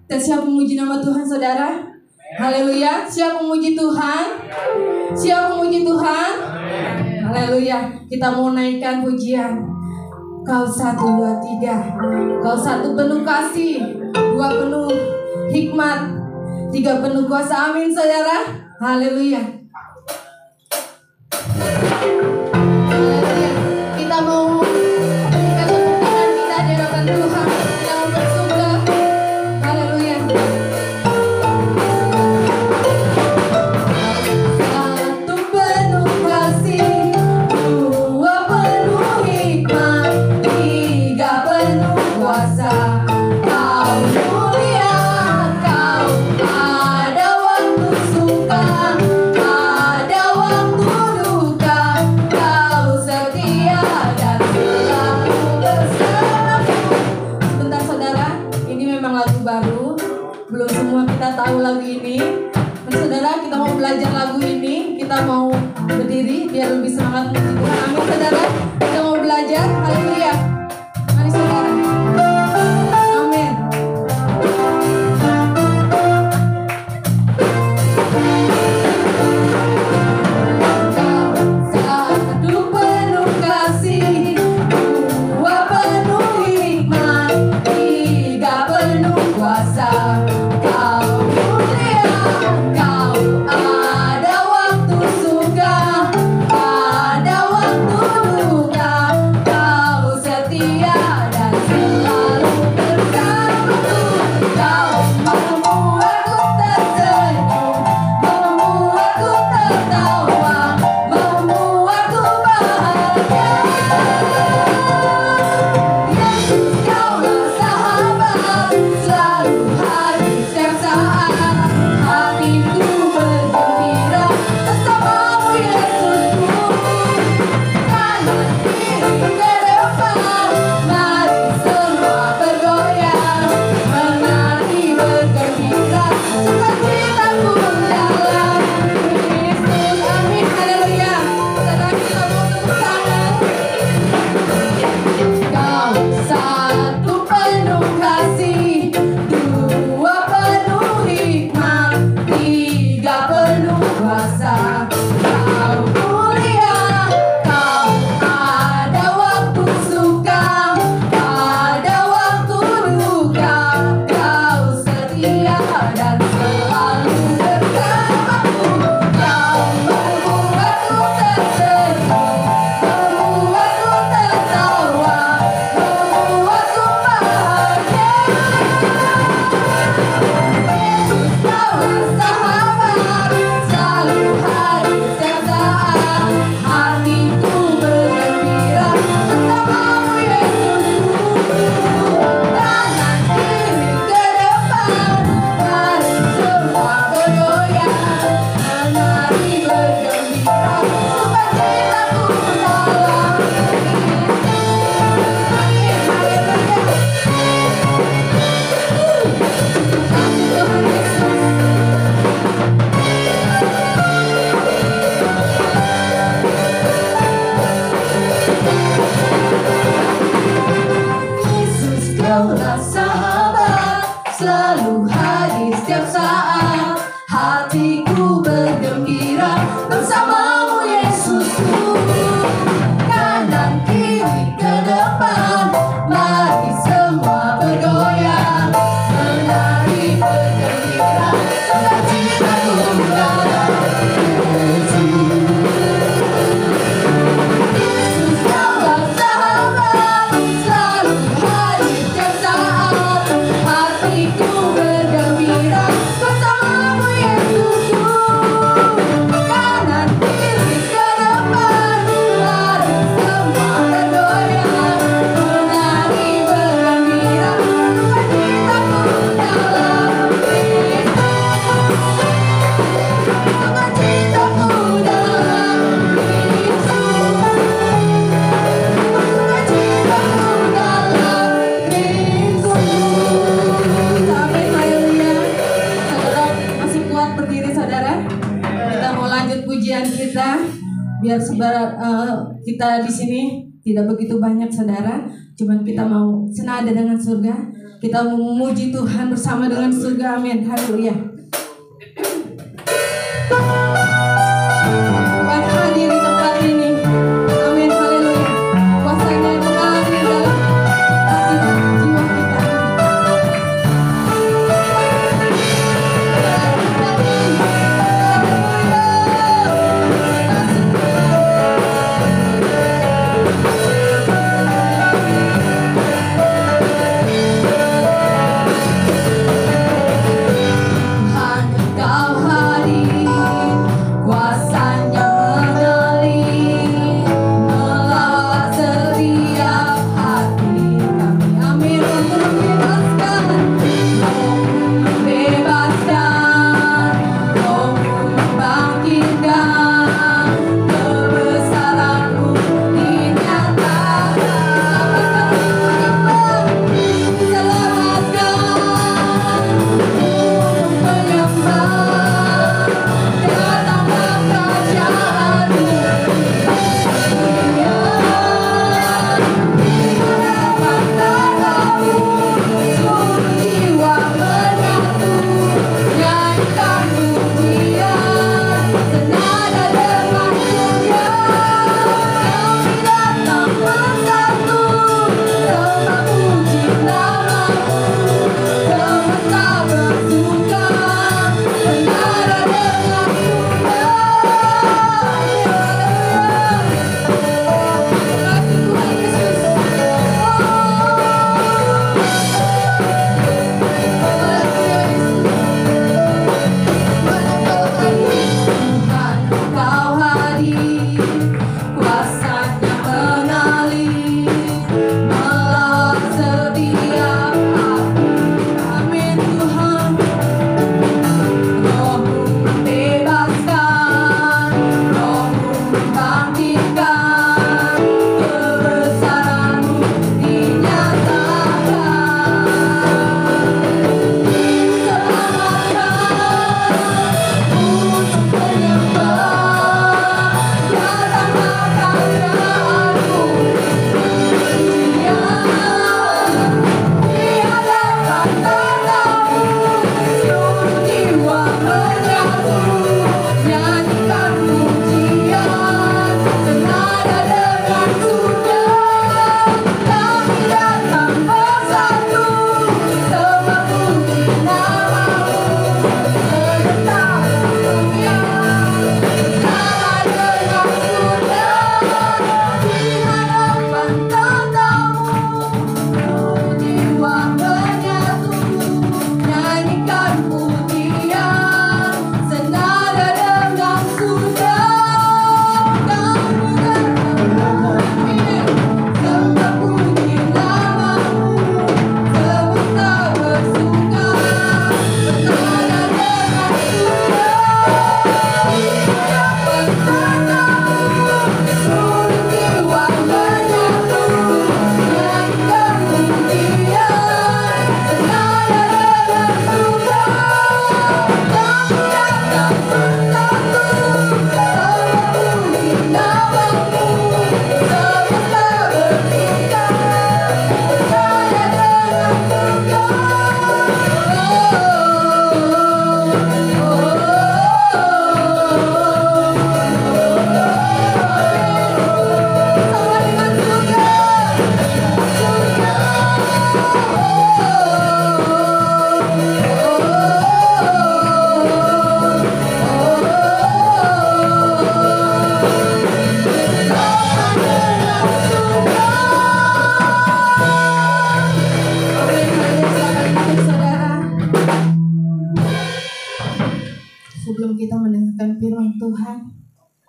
Dan siap memuji nama Tuhan, saudara? Haleluya. Siap memuji Tuhan? Siap memuji Tuhan? Haleluya. Kita mau naikkan pujian. Kau 1, 2, 3. Kau 1 penuh kasih, 2 penuh hikmat, 3 penuh kuasa. Amin, saudara. Haleluya. Haleluya. Kita mau berikan tepuk tangan kita di hadapan Tuhan. Kita mau bersyukur. Haleluya. 1 penuh kasih, 2 penuh hikmat, 3 penuh kuasa. Kau mulia, kau ada waktu suka, ada waktu duka. Kau setia dan selalu bersamaku. Sebentar, saudara, ini memang lagu baru. Belum semua kita tahu lagu ini. Dan saudara, kita mau belajar lagu ini. Kita mau berdiri biar lebih semangat memuji Tuhan. Amin, saudara. Kita mau belajar. Haleluya. Mari, saudara. Amin. Kau 1 penuh kasih, 2 penuh hikmat, 3 penuh kuasa. Kau mulia, kau ada waktu suka, ada waktu duka. Kau setia dan selalu bersamaku. Kau membuatku tersenyum, membuatku tertawa, membuatku bahagia. Yesus, Kaulah sahabat, selalu hadir setiap saat. Hatiku bergembira bersamamu, Yesusku. Kanan kiri ke depan, mari semua bergoyang, menari bergembira, sukacitaku dalam Kristus. Amin, haleluya. Saudara, kita mau tepuk tangan. Kau 1 penuh kasih, 2 penuh hikmat, 3 penuh kuasa. Kau mulia, kau ada waktu suka, ada waktu duka. Kau setia dan selalu bersamaku. Kau membuatku tersenyum, membuatku tertawa, membuatku bahagia. Yesus, Kaulah sahabat, selalu hadir setiap saat. Hatiku bergembira bersamamu, Yesusku. Kanan kiri ke depan, mari semua bergoyang, menari bergembira, sukacitaku dalam Kristus. Amin, haleluya. Tuhan Yesus, Kaulah sahabat, selalu hadir setiap saat. Hatiku bergembira bersamamu, Yesusku. Kanan kiri ke depan, mari semua bergoyang, menari bergembira, sukacitaku dalam Yesus. Yesus, Kaulah sahabat, selalu hadir setiap saat. Hatiku bergembira bersamamu, Yesusku. Kanan kiri ke depan, mari semua bergoyang, menari bergembira, sukacitaku dalam biar kita di sini tidak begitu banyak saudara, cuman kita mau senada dengan surga. Kita memuji Tuhan bersama dengan surga. Amin. Haleluya. Tuhan hadir di tempat ini. Amin. Haleluya. Kuasanya mengalir dalam hati dan jiwa kita.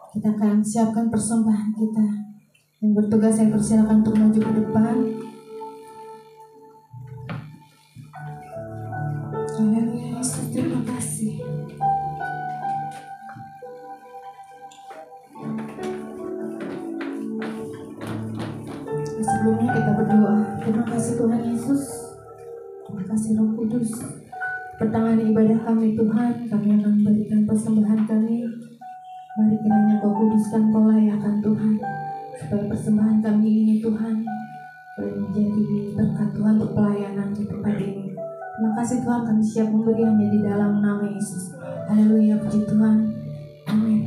Kita akan siapkan persembahan kita. Yang bertugas saya persilakan untuk maju ke depan. Haleluya, Yesus, terima kasih. Sebelumnya kita berdoa. Terima kasih Tuhan Yesus. Terima kasih Roh Kudus. Pertengahan ibadah kami Tuhan, kami akan memberikan persembahan kami. Mari kiranya Kau kuduskan, Kau layakkan Tuhan, supaya persembahan kami ini Tuhan boleh menjadi berkat Tuhan untuk pelayanan di tempat ini. kasih Tuhan, kami siap memberi hanya di dalam nama Yesus. Haleluya, puji Tuhan. Amin.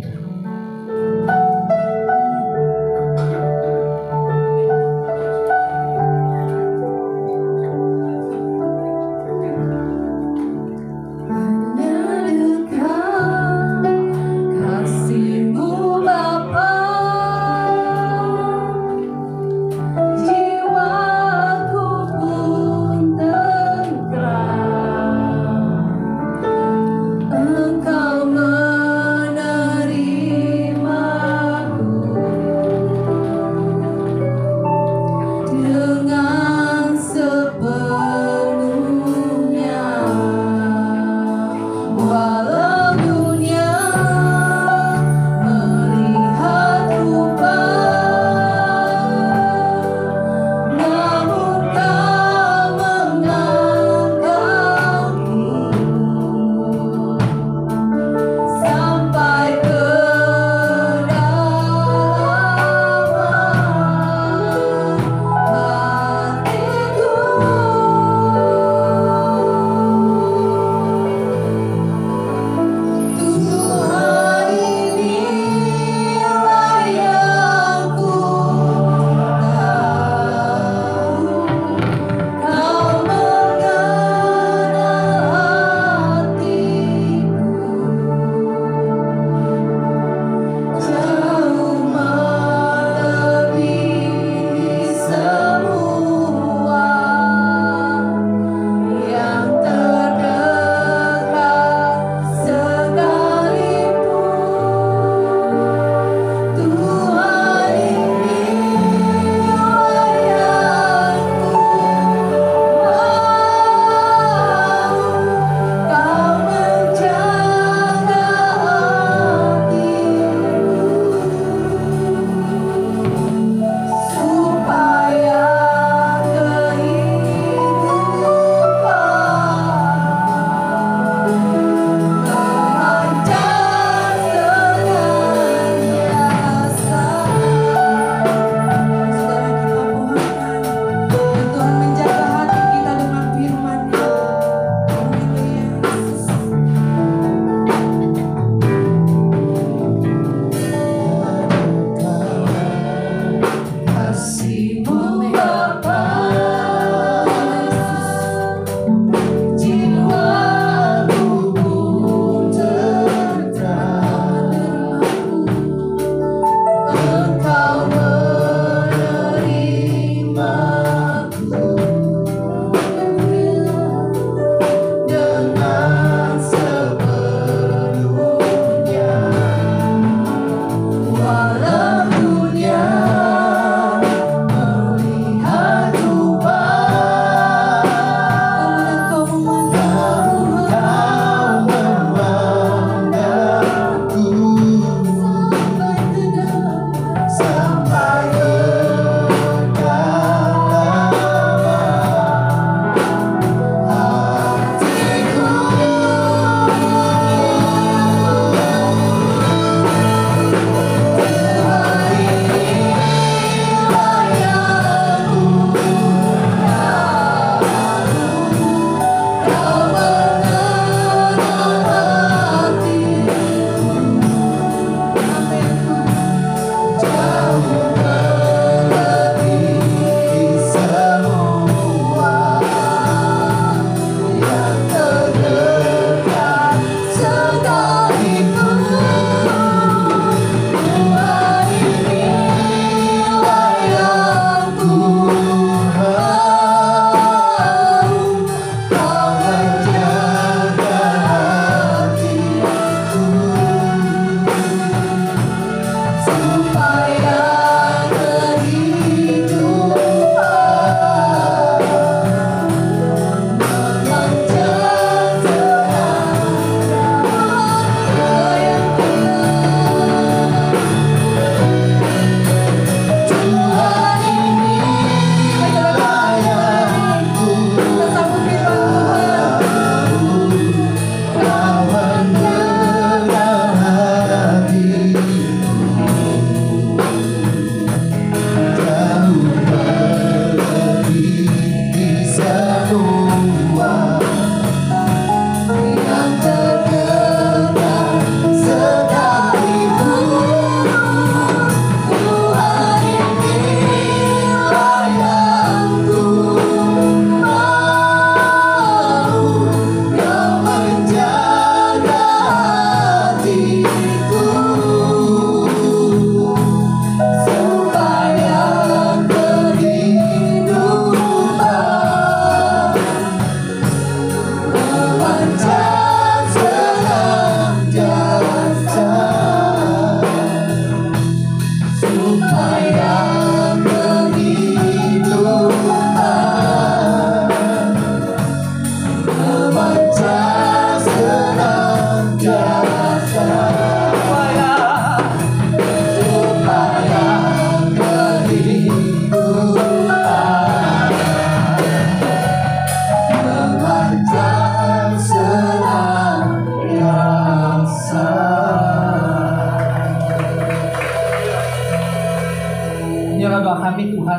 Engkau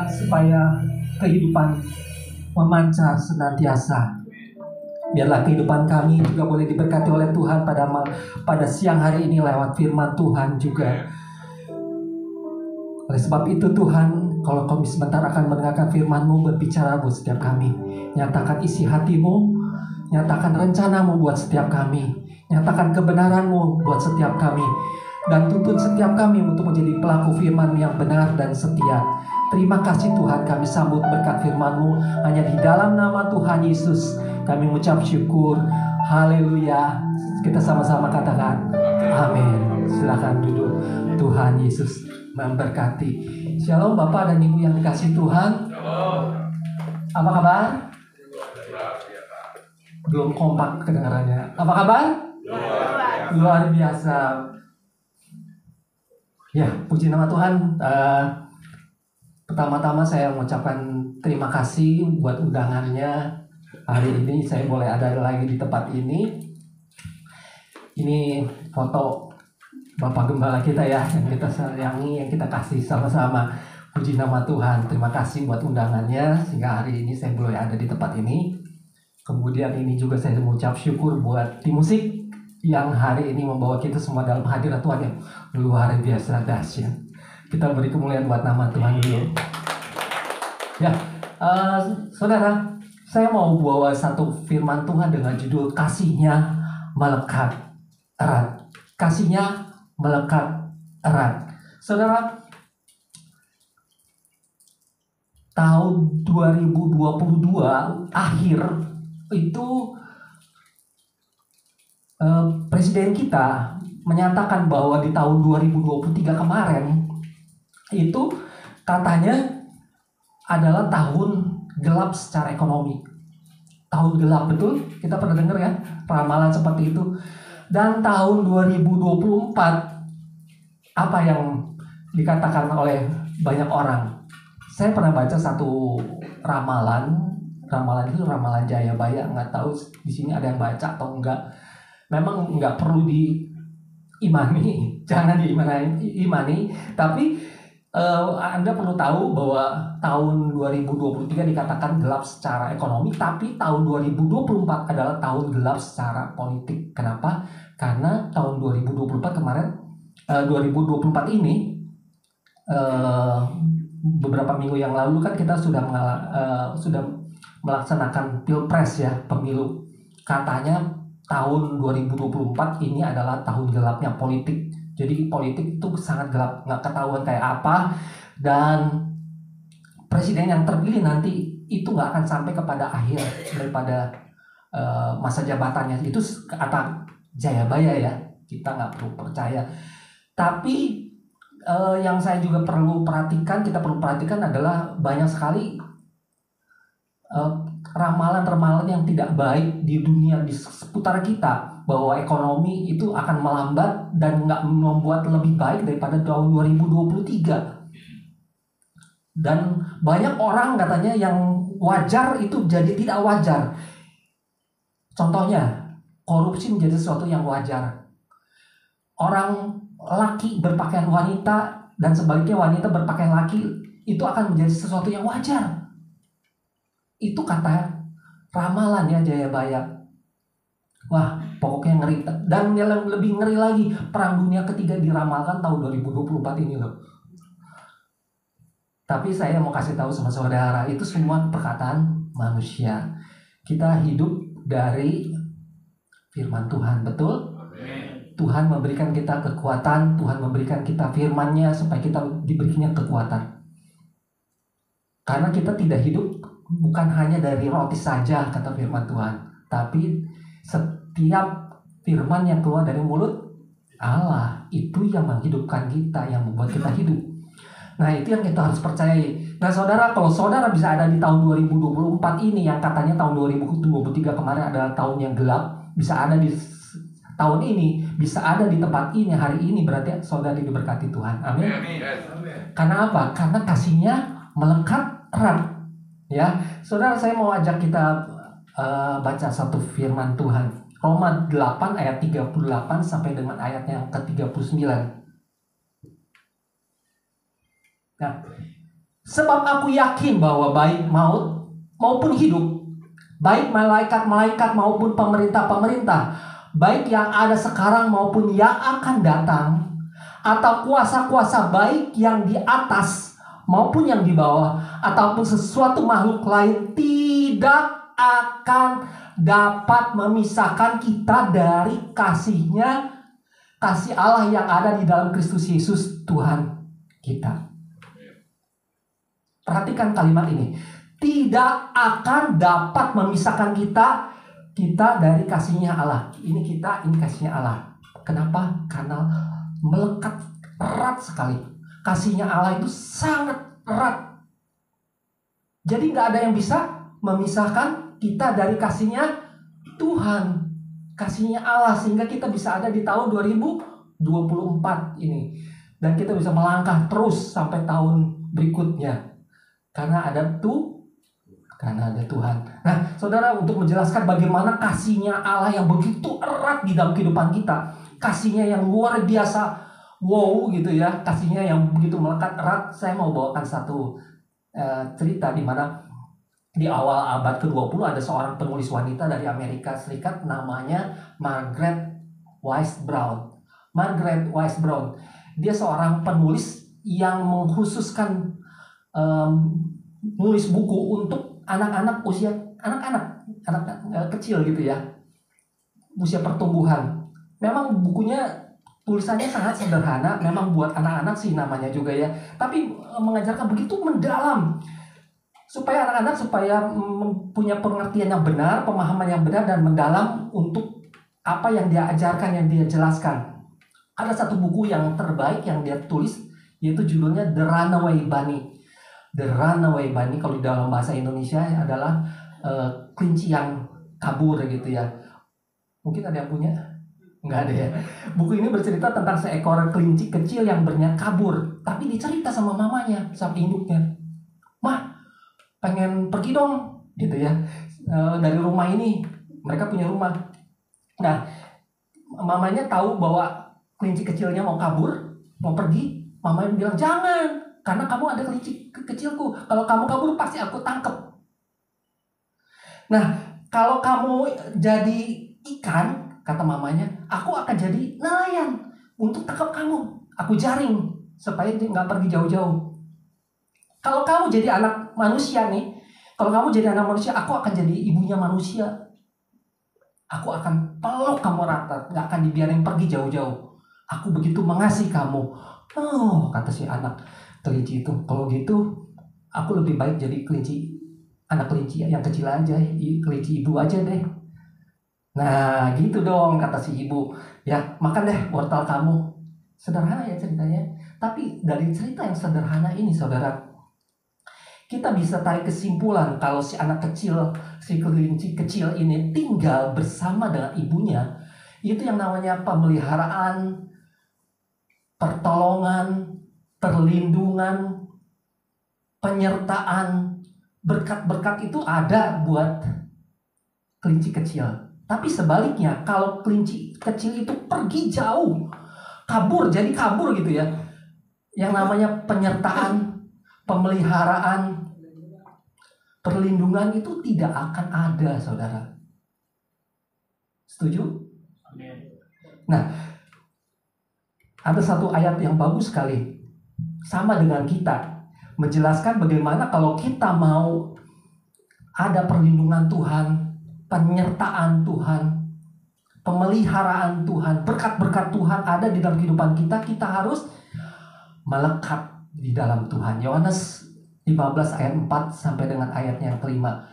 Tuhan supaya kehidupan memancar senantiasa. Biarlah kehidupan kami juga boleh diberkati oleh Tuhan pada siang hari ini lewat firman Tuhan juga. Oleh sebab itu Tuhan, kalau kami sebentar akan mendengarkan firman-Mu, berbicara buat setiap kami. Nyatakan isi hati-Mu, nyatakan rencana-Mu buat setiap kami, nyatakan kebenaran-Mu buat setiap kami, dan tuntun setiap kami untuk menjadi pelaku firman yang benar dan setia. Terima kasih Tuhan, kami sambut berkat firman-Mu hanya di dalam nama Tuhan Yesus. Kami mengucap syukur. Haleluya. Kita sama-sama katakan amin. Silakan duduk. Tuhan Yesus memberkati. Shalom Bapak dan Ibu yang dikasihi Tuhan. Apa kabar? Belum kompak kedengarannya. Apa kabar? Luar biasa. Ya, puji nama Tuhan. Pertama-tama saya mengucapkan terima kasih buat undangannya. Hari ini saya boleh ada lagi di tempat ini. Ini foto Bapak Gembala kita ya, yang kita sayangi, yang kita kasih sama-sama. Puji nama Tuhan. Terima kasih buat undangannya sehingga hari ini saya boleh ada di tempat ini. Kemudian ini juga saya mengucap syukur buat tim musik yang hari ini membawa kita semua dalam hadirat Tuhan yang luar biasa dahsyat. Kita beri kemuliaan buat nama Tuhan dulu. Ya, saudara, saya mau bawa satu firman Tuhan dengan judul Kasihnya Melekat Erat. Kasihnya melekat erat. Saudara, tahun 2022 akhir itu Presiden kita menyatakan bahwa di tahun 2023 kemarin itu katanya adalah tahun gelap secara ekonomi. Tahun gelap, betul? Kita pernah dengar ya ramalan seperti itu. Dan tahun 2024 apa yang dikatakan oleh banyak orang? Saya pernah baca satu ramalan itu ramalan Jayabaya, nggak tahu di sini ada yang baca atau enggak. Memang nggak perlu diimani, jangan diimani, tapi Anda perlu tahu bahwa tahun 2023 dikatakan gelap secara ekonomi, tapi tahun 2024 adalah tahun gelap secara politik. Kenapa? Karena tahun 2024 kemarin, 2024 ini, beberapa minggu yang lalu kan kita sudah melaksanakan pilpres ya, pemilu. Katanya tahun 2024 ini adalah tahun gelapnya politik. Jadi politik itu sangat gelap, nggak ketahuan kayak apa. Dan presiden yang terpilih nanti itu nggak akan sampai kepada akhir daripada masa jabatannya. Itu kata Jayabaya ya, kita nggak perlu percaya. Tapi yang saya juga kita perlu perhatikan adalah banyak sekali ramalan-ramalan yang tidak baik di dunia di seputar kita, bahwa ekonomi itu akan melambat dan nggak membuat lebih baik daripada tahun 2023. Dan banyak orang katanya yang wajar itu jadi tidak wajar. Contohnya, korupsi menjadi sesuatu yang wajar. Orang laki berpakaian wanita dan sebaliknya wanita berpakaian laki itu akan menjadi sesuatu yang wajar. Itu kata ramalan ya Jayabaya. Wah, pokoknya ngeri. Dan yang lebih ngeri lagi, Perang Dunia Ketiga diramalkan tahun 2024 ini loh. Tapi saya mau kasih tahu sama saudara, itu semua perkataan manusia. Kita hidup dari firman Tuhan, betul? Tuhan memberikan kita kekuatan, Tuhan memberikan kita firman-Nya supaya kita diberikannya kekuatan. Karena kita tidak hidup bukan hanya dari roti saja, kata firman Tuhan, tapi setiap firman yang keluar dari mulut Allah, itu yang menghidupkan kita, yang membuat kita hidup. Nah, itu yang kita harus percayai. Nah, saudara, kalau saudara bisa ada di tahun 2024 ini, yang katanya tahun 2023 kemarin adalah tahun yang gelap, bisa ada di tahun ini, bisa ada di tempat ini hari ini, berarti saudara diberkati Tuhan. Amin. Karena apa? Karena kasihnya melekat erat. Ya, saudara, saya mau ajak kita baca satu firman Tuhan. Roma 8 ayat 38 sampai dengan ayat yang ke-39. Nah, Sebab aku yakin bahwa baik maut maupun hidup, baik malaikat-malaikat maupun pemerintah-pemerintah, baik yang ada sekarang maupun yang akan datang, atau kuasa-kuasa baik yang di atas maupun yang di bawah, ataupun sesuatu makhluk lain, tidak akan dapat memisahkan kita dari kasih Allah yang ada di dalam Kristus Yesus Tuhan kita. Perhatikan kalimat ini. Tidak akan dapat memisahkan kita dari kasihnya Allah. Ini kasihnya Allah. Kenapa? Karena melekat erat sekali. Kasihnya Allah itu sangat erat. Jadi nggak ada yang bisa memisahkan kita dari kasihnya Tuhan, kasihnya Allah, sehingga kita bisa ada di tahun 2024 ini, dan kita bisa melangkah terus sampai tahun berikutnya. Karena ada Tuhan. Nah, saudara, untuk menjelaskan bagaimana kasihnya Allah yang begitu erat di dalam kehidupan kita, kasihnya yang luar biasa, wow gitu ya, kasihnya yang begitu melekat erat, saya mau bawakan satu cerita di mana di awal abad ke-20 ada seorang penulis wanita dari Amerika Serikat namanya Margaret Wise Brown. Margaret Wise Brown, dia seorang penulis yang mengkhususkan nulis buku untuk anak-anak kecil gitu ya, usia pertumbuhan. Memang bukunya tulisannya sangat sederhana, memang buat anak-anak sih namanya juga ya, tapi mengajarkan begitu mendalam supaya anak-anak punya pengertian yang benar, pemahaman yang benar dan mendalam untuk apa yang dia ajarkan, yang dia jelaskan. Ada satu buku yang terbaik yang dia tulis, yaitu judulnya The Runaway Bunny. The Runaway Bunny kalau di dalam bahasa Indonesia adalah kelinci yang kabur gitu ya. Mungkin ada yang punya? Nggak ada ya. Buku ini bercerita tentang seekor kelinci kecil yang berniat kabur, tapi dicerita sama mamanya, sama induknya. Mah, pengen pergi dong gitu ya, dari rumah ini. Mereka punya rumah. Nah, mamanya tahu bahwa kelinci kecilnya mau kabur, mau pergi. Mamanya bilang, jangan, karena kamu ada kelinci kecilku. Kalau kamu kabur pasti aku tangkap. Nah, kalau kamu jadi ikan, kata mamanya, aku akan jadi nelayan untuk tangkap kamu. Aku jaring supaya dia nggak pergi jauh-jauh. Kalau kamu jadi anak manusia nih, kalau kamu jadi anak manusia, aku akan jadi ibunya manusia. Aku akan peluk kamu rata, nggak akan dibiarin pergi jauh-jauh. Aku begitu mengasihi kamu. Oh, kata si anak kelinci itu, kalau gitu aku lebih baik jadi anak kelinci yang kecil aja, kelinci ibu aja deh. Nah, gitu dong kata si ibu. Ya, makan deh wortel kamu. Sederhana ya ceritanya. Tapi dari cerita yang sederhana ini, saudara, kita bisa tarik kesimpulan kalau si anak kecil, si kelinci kecil ini tinggal bersama dengan ibunya, itu yang namanya pemeliharaan, pertolongan, perlindungan, penyertaan, berkat-berkat itu ada buat kelinci kecil. Tapi sebaliknya, kalau kelinci kecil itu pergi jauh, kabur gitu ya, yang namanya penyertaan, pemeliharaan, perlindungan itu tidak akan ada, saudara. Setuju? Nah, ada satu ayat yang bagus sekali, sama dengan kita, menjelaskan bagaimana kalau kita mau ada perlindungan Tuhan, penyertaan Tuhan, pemeliharaan Tuhan, berkat-berkat Tuhan ada di dalam kehidupan kita, kita harus melekat di dalam Tuhan. Yohanes 15 ayat 4 sampai dengan ayatnya yang kelima.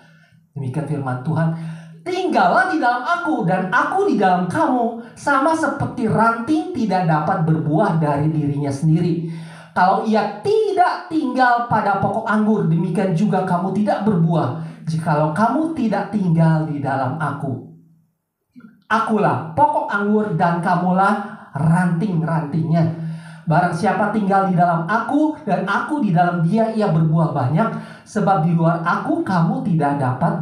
Demikian firman Tuhan, tinggallah di dalam aku dan aku di dalam kamu, sama seperti ranting tidak dapat berbuah dari dirinya sendiri. Kalau ia tidak tinggal pada pokok anggur, demikian juga kamu tidak berbuah jikalau kamu tidak tinggal di dalam aku. Akulah pokok anggur dan kamulah ranting-rantingnya. Barang siapa tinggal di dalam aku dan aku di dalam dia, ia berbuah banyak. Sebab di luar aku kamu tidak dapat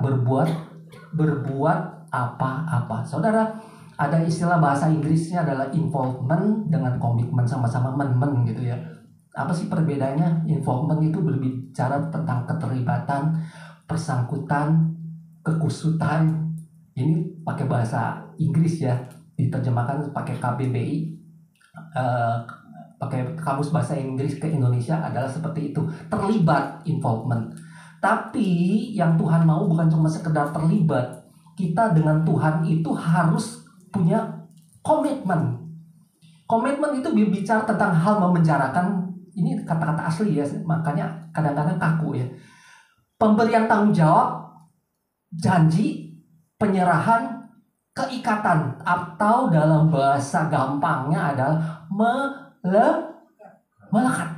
berbuat apa-apa. Saudara, ada istilah bahasa Inggrisnya adalah involvement dengan komitmen, sama-sama men gitu ya. Apa sih perbedaannya? Involvement itu berbicara tentang keterlibatan, persangkutan, kekusutan. Ini pakai bahasa Inggris ya, diterjemahkan pakai KBBI, pakai kamus bahasa Inggris ke Indonesia adalah seperti itu, terlibat, involvement. Tapi yang Tuhan mau bukan cuma sekedar terlibat. Kita dengan Tuhan itu harus punya komitmen. Komitmen itu berbicara tentang hal memenjarakan. Ini kata-kata asli ya, makanya kadang-kadang kaku ya. Pemberian tanggung jawab, janji, penyerahan, keikatan, atau dalam bahasa gampangnya adalah melekat.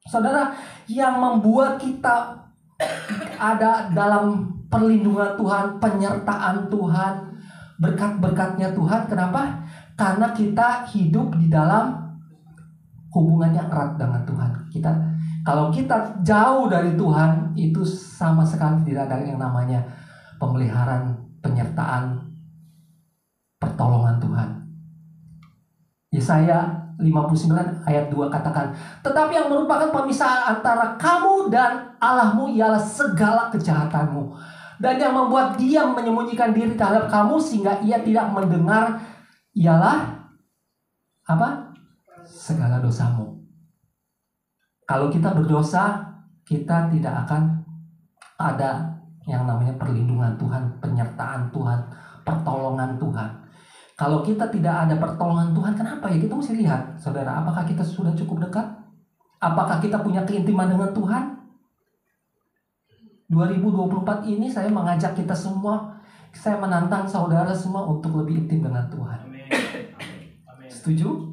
Saudara, yang membuat kita ada dalam perlindungan Tuhan, penyertaan Tuhan, berkat-berkatnya Tuhan, kenapa? Karena kita hidup di dalam hubungan yang erat dengan Tuhan. Kalau kita jauh dari Tuhan, itu sama sekali tidak ada yang namanya pemeliharaan, penyertaan, pertolongan Tuhan. Yesaya 59 ayat 2 katakan, tetapi yang merupakan pemisahan antara kamu dan Allahmu ialah segala kejahatanmu, dan yang membuat dia menyembunyikan diri terhadap kamu sehingga ia tidak mendengar ialah apa? Segala dosamu. Kalau kita berdosa, kita tidak akan ada yang namanya perlindungan Tuhan, penyertaan Tuhan, pertolongan Tuhan. Kalau kita tidak ada pertolongan Tuhan, kenapa ya? Kita mesti lihat, saudara, apakah kita sudah cukup dekat? Apakah kita punya keintiman dengan Tuhan? 2024 ini saya mengajak kita semua, saya menantang saudara semua untuk lebih intim dengan Tuhan. Setuju?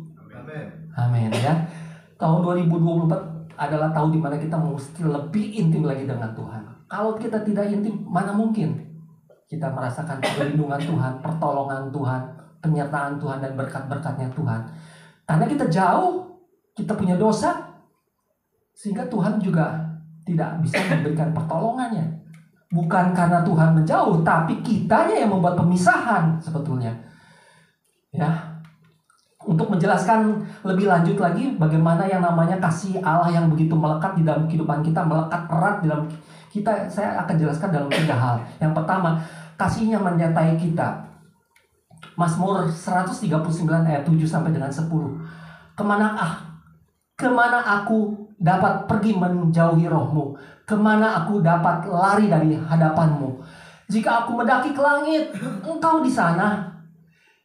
Amin ya. Tahun 2024 adalah tahun di mana kita mesti lebih intim lagi dengan Tuhan. Kalau kita tidak intim, mana mungkin kita merasakan perlindungan Tuhan, pertolongan Tuhan, penyertaan Tuhan, dan berkat-berkatnya Tuhan. Karena kita jauh, kita punya dosa, sehingga Tuhan juga tidak bisa memberikan pertolongannya. Bukan karena Tuhan menjauh, tapi kitanya yang membuat pemisahan sebetulnya. Ya. Untuk menjelaskan lebih lanjut lagi bagaimana yang namanya kasih Allah yang begitu melekat di dalam kehidupan kita, melekat erat di dalam kita, saya akan jelaskan dalam 3 hal. Yang pertama, kasihnya menyertai kita. Mazmur 139 ayat 7 sampai dengan 10. Kemana aku dapat pergi menjauhi rohmu? Kemana aku dapat lari dari hadapanmu? Jika aku mendaki ke langit, engkau di sana.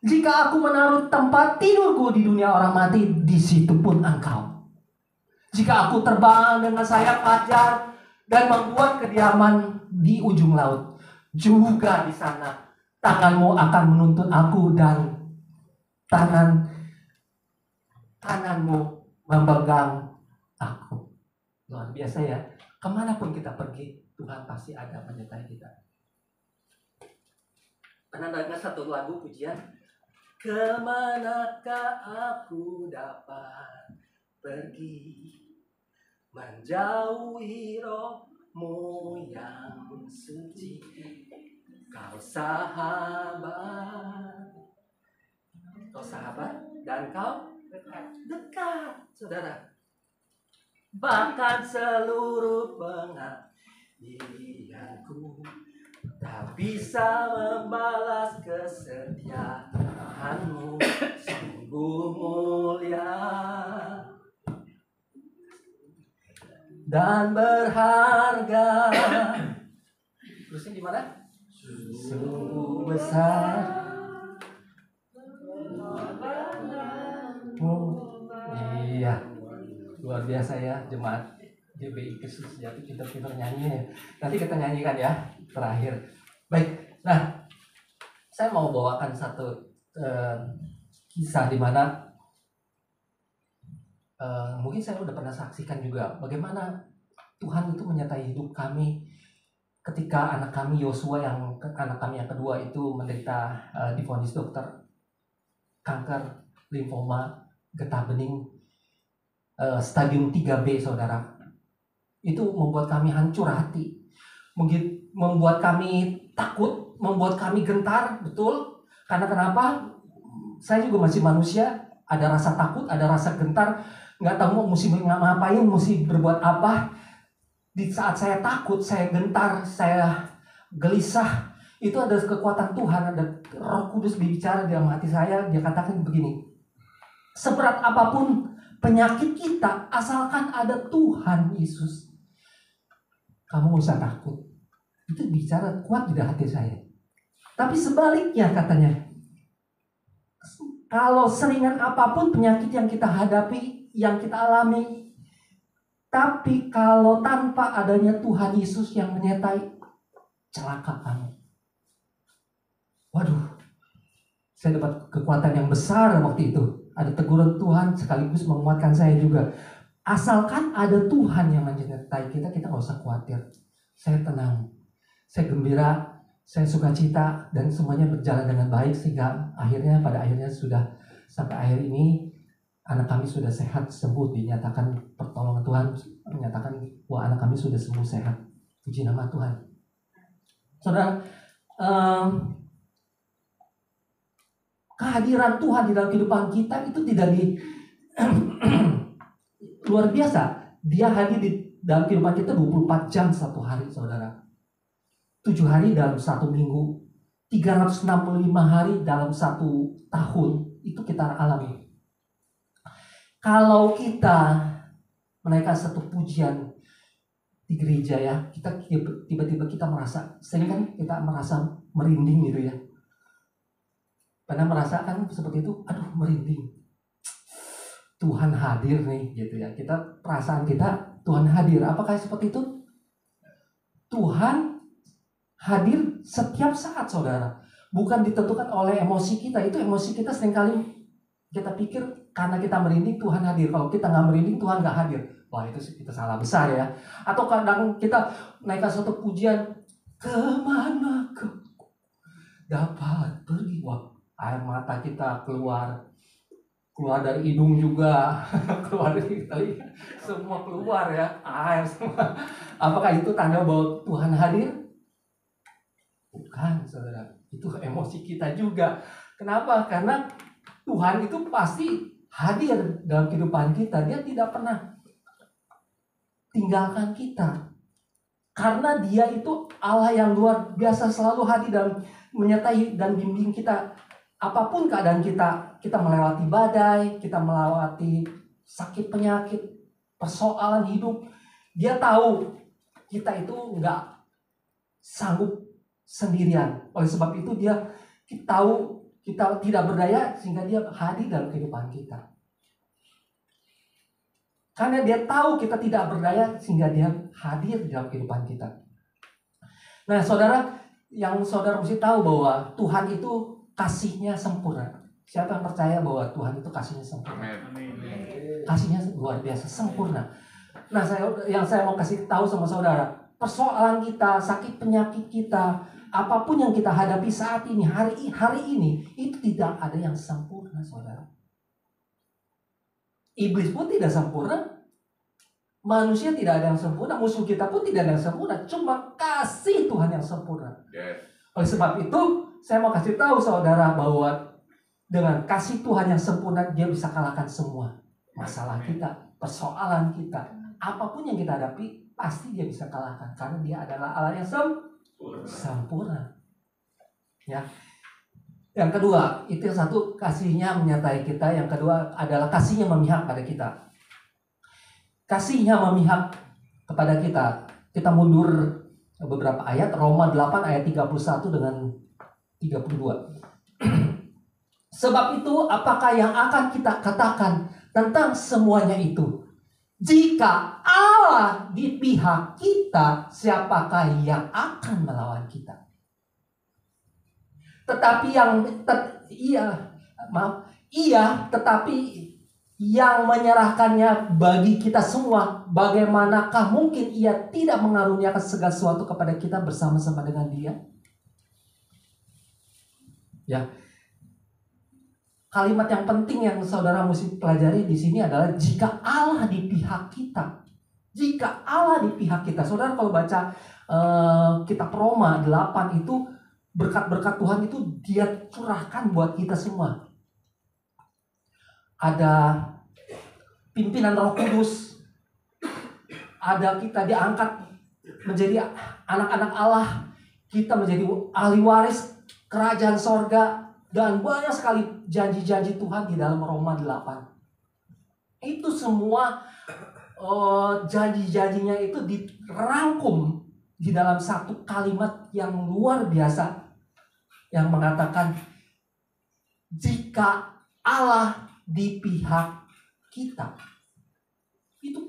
Jika aku menaruh tempat tidurku di dunia orang mati, di situ pun engkau. Jika aku terbang dengan sayap fajar dan membuat kediaman di ujung laut, juga di sana tanganmu akan menuntun aku dan tanganmu memegang aku. Luar biasa ya. Kemanapun kita pergi, Tuhan pasti ada menyertai kita. Pernah dengar satu lagu pujian? Kemanakah aku dapat pergi menjauhi rohmu yang suci, kau sahabat dan kau dekat, saudara. Bahkan seluruh pengabdianku tak bisa membalas kesetiaanmu, sungguh mulia dan berharga. Terusnya gimana? Sungguh besar. Iya, luar biasa ya jemaat GBI Kristus Sejati. Kita nyanyi, nanti kita nyanyikan ya terakhir. Baik, nah saya mau bawakan satu kisah di mana mungkin saya udah pernah saksikan juga bagaimana Tuhan itu menyertai hidup kami ketika anak kami Yosua, anak kami yang kedua itu menderita divonis dokter kanker limfoma getah bening stadium 3B, saudara. Itu membuat kami hancur hati, membuat kami takut, membuat kami gentar, betul. Karena kenapa? Saya juga masih manusia, Ada rasa takut, ada rasa gentar, nggak tahu mau mesti ngapain, mesti berbuat apa. Di saat saya takut, saya gentar, saya gelisah, itu ada kekuatan Tuhan, ada Roh Kudus berbicara di dalam hati saya. Dia katakan begini, seberat apapun penyakit kita, asalkan ada Tuhan Yesus, kamu gak usah takut. Itu bicara kuat di dalam hati saya. Tapi sebaliknya katanya, kalau seringan apapun penyakit yang kita hadapi, yang kita alami, tapi kalau tanpa adanya Tuhan Yesus yang menyertai, celaka kamu. Waduh, saya dapat kekuatan yang besar waktu itu. Ada teguran Tuhan sekaligus menguatkan saya juga. Asalkan ada Tuhan yang menyertai kita, kita gak usah khawatir. Saya tenang, saya gembira, saya sukacita, dan semuanya berjalan dengan baik. Sehingga pada akhirnya sudah sampai akhir ini, anak kami sudah sehat, sembuh, dinyatakan pertolongan Tuhan, menyatakan bahwa anak kami sudah sembuh, sehat. Puji nama Tuhan. Saudara, kehadiran Tuhan di dalam kehidupan kita itu tidak luar biasa. Dia hadir di dalam kehidupan kita 24 jam satu hari, saudara. 7 hari dalam satu minggu, 365 hari dalam satu tahun, itu kita alami. Kalau kita menaikkan satu pujian di gereja ya, kita tiba-tiba kita merasa, sering kan kita merasa merinding gitu ya. Pernah merasakan seperti itu, aduh merinding. Tuhan hadir nih gitu ya. Perasaan kita Tuhan hadir. Apakah seperti itu? Tuhan hadir setiap saat, saudara. Bukan ditentukan oleh emosi kita. Itu emosi kita seringkali kita pikir karena kita merinding Tuhan hadir. Kalau kita nggak merinding Tuhan nggak hadir. Wah, itu kita salah besar ya. Atau kadang kita naikkan suatu pujian, kemana ke dapat pergi. Wah, air mata kita keluar dari hidung juga, keluar dari telinga, semua keluar ya, air semua. Apakah itu tanda bahwa Tuhan hadir? Bukan, saudara. Itu emosi kita juga. Kenapa? Karena Tuhan itu pasti hadir dalam kehidupan kita. Dia tidak pernah tinggalkan kita. Karena Dia itu Allah yang luar biasa, selalu hadir dan menyertai dan bimbing kita. Apapun keadaan kita melewati badai, kita melewati sakit penyakit, persoalan hidup, Dia tahu kita itu nggak sanggup sendirian. Oleh sebab itu kita tahu kita tidak berdaya, sehingga Dia hadir dalam kehidupan kita. Karena Dia tahu kita tidak berdaya, sehingga Dia hadir dalam kehidupan kita. Nah, saudara, yang saudara mesti tahu bahwa Tuhan itu kasih-Nya sempurna. Siapa yang percaya bahwa Tuhan itu kasih-Nya sempurna? Amin. Kasih-Nya luar biasa, sempurna. Nah, yang saya mau kasih tahu sama saudara, persoalan kita, sakit penyakit kita, apapun yang kita hadapi saat ini, hari ini, itu tidak ada yang sempurna, saudara. Iblis pun tidak sempurna. Manusia tidak ada yang sempurna. Musuh kita pun tidak ada yang sempurna. Cuma kasih Tuhan yang sempurna. Oleh sebab itu, saya mau kasih tahu saudara bahwa dengan kasih Tuhan yang sempurna, Dia bisa kalahkan semua masalah kita, persoalan kita. Apapun yang kita hadapi, pasti Dia bisa kalahkan. Karena Dia adalah Allah yang sempurna. Ya. Yang kedua, itu yang satu, kasih-Nya menyertai kita. Yang kedua adalah kasih-Nya memihak pada kita. Kasih-Nya memihak kepada kita. Kita mundur beberapa ayat, Roma 8 ayat 31 dengan 32. Sebab itu, apakah yang akan kita katakan tentang semuanya itu? Jika Allah di pihak kita, siapakah yang akan melawan kita? Tetapi tetapi yang menyerahkannya bagi kita semua, bagaimanakah mungkin Ia tidak mengaruniakan segala sesuatu kepada kita bersama-sama dengan Dia? Ya. Kalimat yang penting yang saudara mesti pelajari di sini adalah jika Allah di pihak kita. Jika Allah di pihak kita. Saudara kalau baca kitab Roma 8 itu, berkat-berkat Tuhan itu Dia curahkan buat kita semua. ada pimpinan Roh Kudus, ada kita diangkat menjadi anak-anak Allah, kita menjadi ahli waris kerajaan sorga, dan banyak sekali janji-janji Tuhan di dalam Roma 8. Itu semua janji-janjinya itu dirangkum di dalam satu kalimat yang luar biasa, yang mengatakan jika Allah di pihak kita. Itu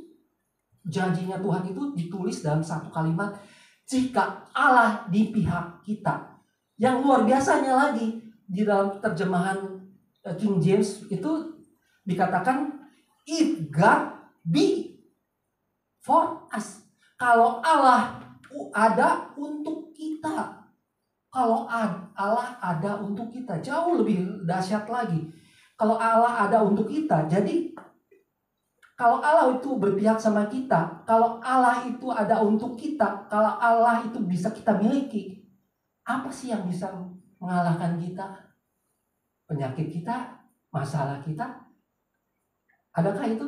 janjinya Tuhan itu ditulis dalam satu kalimat, jika Allah di pihak kita. Yang luar biasanya lagi, di dalam terjemahan King James itu dikatakan if God be for us. Kalau Allah ada untuk kita. Kalau Allah ada untuk kita, jauh lebih dahsyat lagi. Kalau Allah ada untuk kita, jadi kalau Allah itu berpihak sama kita, kalau Allah itu ada untuk kita, kalau Allah itu bisa kita miliki, apa sih yang bisa mengalahkan kita? Penyakit kita, masalah kita, adakah itu?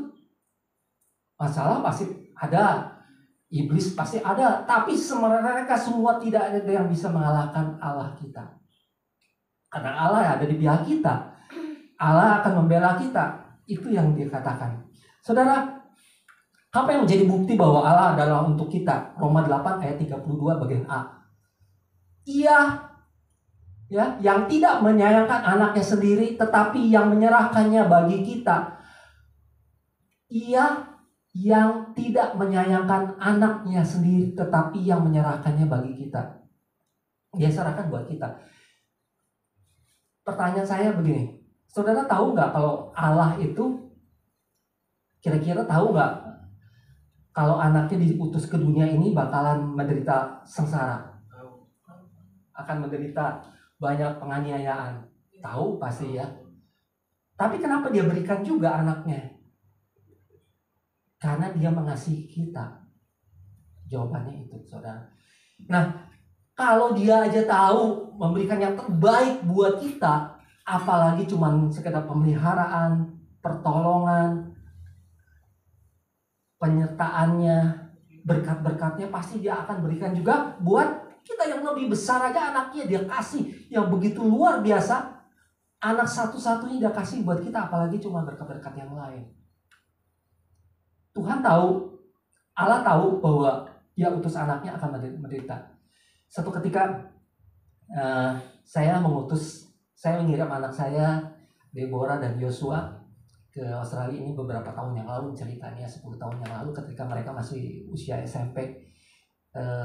Masalah pasti ada, iblis pasti ada, tapi mereka semua tidak ada yang bisa mengalahkan Allah kita. Karena Allah ada di pihak kita, Allah akan membela kita. Itu yang dikatakan. Saudara, apa yang menjadi bukti bahwa Allah adalah untuk kita? Roma 8 ayat 32 bagian A. Ia yang tidak menyayangkan anaknya sendiri, tetapi yang menyerahkannya bagi kita. Ia yang tidak menyayangkan anaknya sendiri, tetapi yang menyerahkannya bagi kita. Dia serahkan buat kita. Pertanyaan saya begini, saudara tahu nggak kalau Allah itu, kira-kira tahu nggak kalau anaknya diutus ke dunia ini bakalan menderita sengsara, akan menderita banyak penganiayaan? Tahu pasti ya. Tapi kenapa dia berikan juga anaknya? Karena dia mengasihi kita. Jawabannya itu, saudara. Nah, kalau dia aja tahu memberikan yang terbaik buat kita, apalagi cuma sekedar pemeliharaan, pertolongan, penyertaannya, berkat-berkatnya pasti dia akan berikan juga buat kita. Yang lebih besar aja anaknya dia kasih, yang begitu luar biasa. Anak satu-satunya dia kasih buat kita, apalagi cuma berkat-berkat yang lain. Tuhan tahu, Allah tahu bahwa dia utus anaknya akan menderita. Satu ketika saya mengirim anak saya, Deborah dan Yosua, ke Australia ini beberapa tahun yang lalu, ceritanya 10 tahun yang lalu, ketika mereka masih usia SMP.